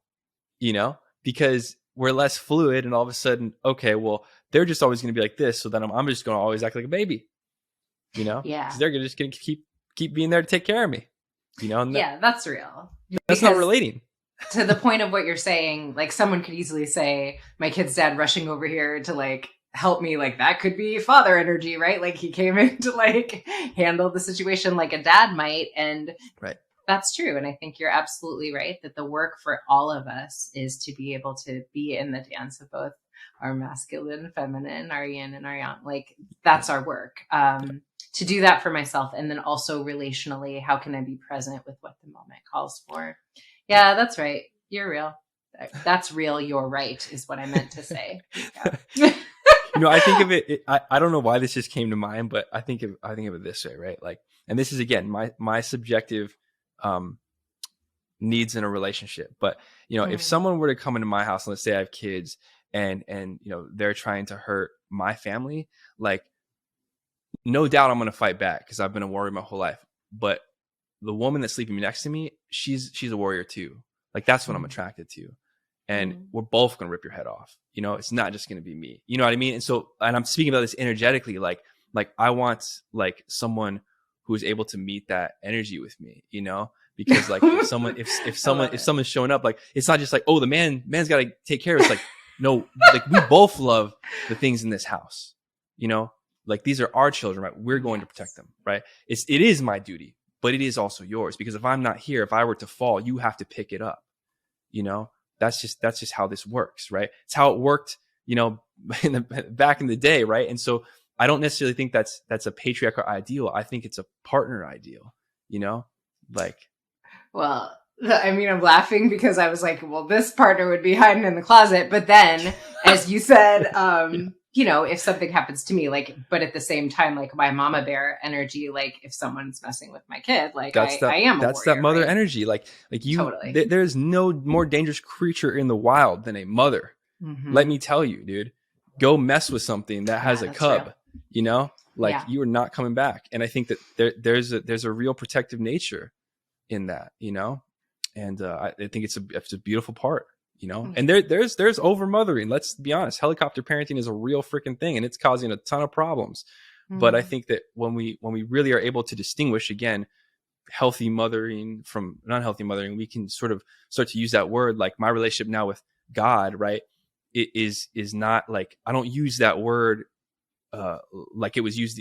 because we're less fluid, and all of a sudden, okay, well, they're just always going to be like this, so then I'm just going to always act like a baby, because they're just going to keep being there to take care of me, and that's real. That's not relating. To the point of what you're saying, like, someone could easily say, my kid's dad rushing over here to, like, help me, like, that could be father energy, right? Like, he came in to, like, handle the situation like a dad might. And right. That's true. And I think you're absolutely right that the work for all of us is to be able to be in the dance of both our masculine and feminine, our yin and our yang. Like, that's our work. To do that for myself, and then also relationally, how can I be present with what the moment calls for? Yeah, that's right. You're real. That's real. You're right, is what I meant to say. I think of it. I don't know why this just came to mind, but I think of it this way, right? Like, and this is, again, my subjective needs in a relationship. But if someone were to come into my house, and let's say I have kids, and they're trying to hurt my family, like, no doubt I'm going to fight back because I've been a warrior my whole life. But the woman that's sleeping next to me, she's a warrior too. Like, that's what I'm attracted to. And we're both going to rip your head off. It's not just going to be me. You know what I mean? And so, and I'm speaking about this energetically, like I want, like, someone who's able to meet that energy with me, because, like, if someone's showing up, like, it's not just like, oh, the man's got to take care of it. It's like, no, like, we both love the things in this house, like, these are our children, right? We're going to protect them, right? It is my duty, but it is also yours, because if I'm not here, if I were to fall, you have to pick it up, That's just how this works, right? It's how it worked, back in the day, right? And so I don't necessarily think that's a patriarchal ideal. I think it's a partner ideal, like. Well, I mean, I'm laughing because I was like, well, this partner would be hiding in the closet. But then, as you said, if something happens to me, like, but at the same time, like, my mama bear energy, like, if someone's messing with my kid, like, I am a that's warrior, that mother right? energy. Like you, totally. There's no more dangerous creature in the wild than a mother. Let me tell you, dude, go mess with something that has a cub, true. You are not coming back. And I think that there's a real protective nature in that, and I think it's a beautiful part. And there's over mothering. Let's be honest. Helicopter parenting is a real freaking thing, and it's causing a ton of problems. But I think that when we really are able to distinguish, again, healthy mothering from unhealthy mothering, we can sort of start to use that word. Like, my relationship now with God, right? It is not like, I don't use that word like it was used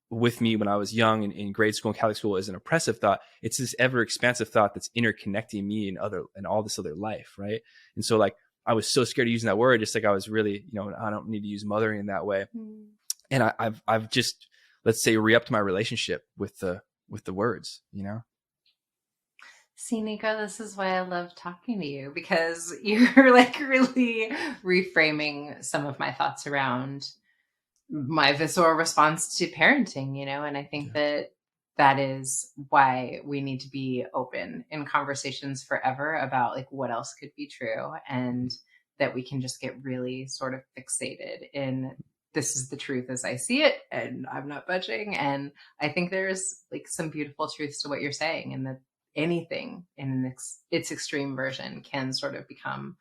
with me when I was young in grade school and Catholic school as an oppressive thought. It's this ever expansive thought that's interconnecting me and all this other life, right? And so, like, I was so scared of using that word, just like I was really, I don't need to use mothering in that way. And I've just, let's say, re-upped my relationship with the words, See, Nico, this is why I love talking to you, because you're, like, really reframing some of my thoughts around my visceral response to parenting, and I think that is why we need to be open in conversations forever about, like, what else could be true, and that we can just get really sort of fixated in, this is the truth as I see it, and I'm not budging. And I think there's, like, some beautiful truths to what you're saying, and that anything in its extreme version can sort of become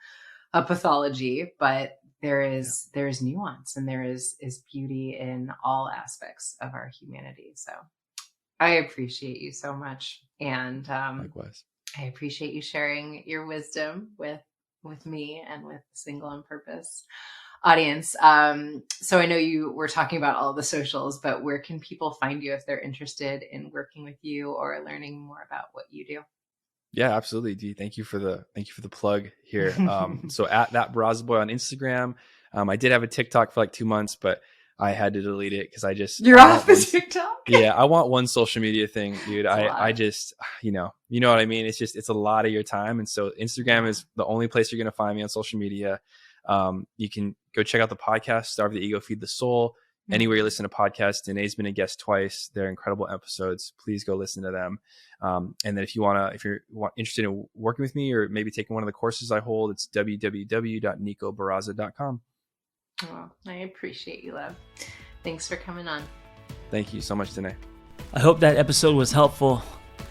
a pathology, but there is nuance, and there is beauty in all aspects of our humanity. So I appreciate you so much. And likewise, I appreciate you sharing your wisdom with me and with the Single on Purpose audience. So I know you were talking about all the socials, but where can people find you if they're interested in working with you or learning more about what you do? Yeah, absolutely. D, thank you for the plug here. So at that Barazza boy on Instagram. I did have a TikTok for like 2 months, but I had to delete it because You're off the TikTok? Yeah, I want one social media thing, dude. I lot. just, you know what I mean? It's a lot of your time. And so Instagram is the only place you're going to find me on social media. You can go check out the podcast, Starve the Ego, Feed the Soul. Anywhere you listen to podcasts, Dené's been a guest twice. They're incredible episodes. Please go listen to them. And then if you're interested in working with me or maybe taking one of the courses I hold, it's www.nicobarazza.com. Oh, I appreciate you, love. Thanks for coming on. Thank you so much, Dené. I hope that episode was helpful.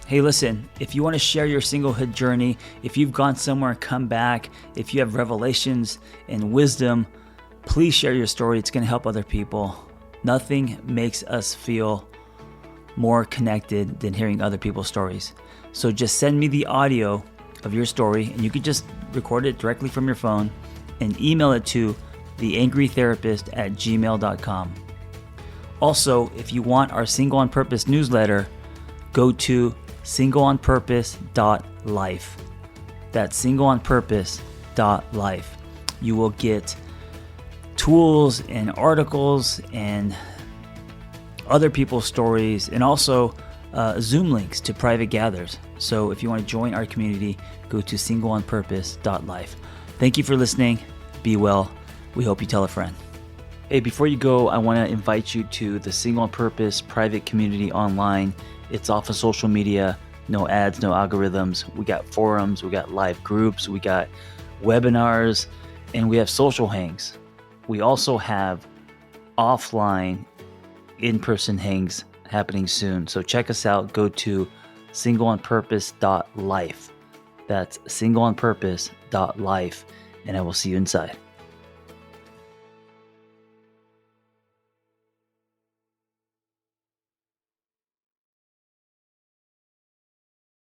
Hey, listen, if you want to share your singlehood journey, if you've gone somewhere and come back, if you have revelations and wisdom, please share your story. It's going to help other people. Nothing makes us feel more connected than hearing other people's stories. So just send me the audio of your story, and you could just record it directly from your phone and email it to theangrytherapist@gmail.com. Also, if you want our Single on Purpose newsletter, go to singleonpurpose.life. That's singleonpurpose.life. You will get tools and articles and other people's stories, and also Zoom links to private gathers. So if you want to join our community, go to singleonpurpose.life. Thank you for listening. Be well. We hope you tell a friend. Hey, before you go, I want to invite you to the Single on Purpose private community online. It's off of social media, no ads, no algorithms. We got forums, we got live groups, we got webinars, and we have social hangs. We also have offline in-person hangs happening soon. So check us out. Go to singleonpurpose.life. That's singleonpurpose.life, and I will see you inside.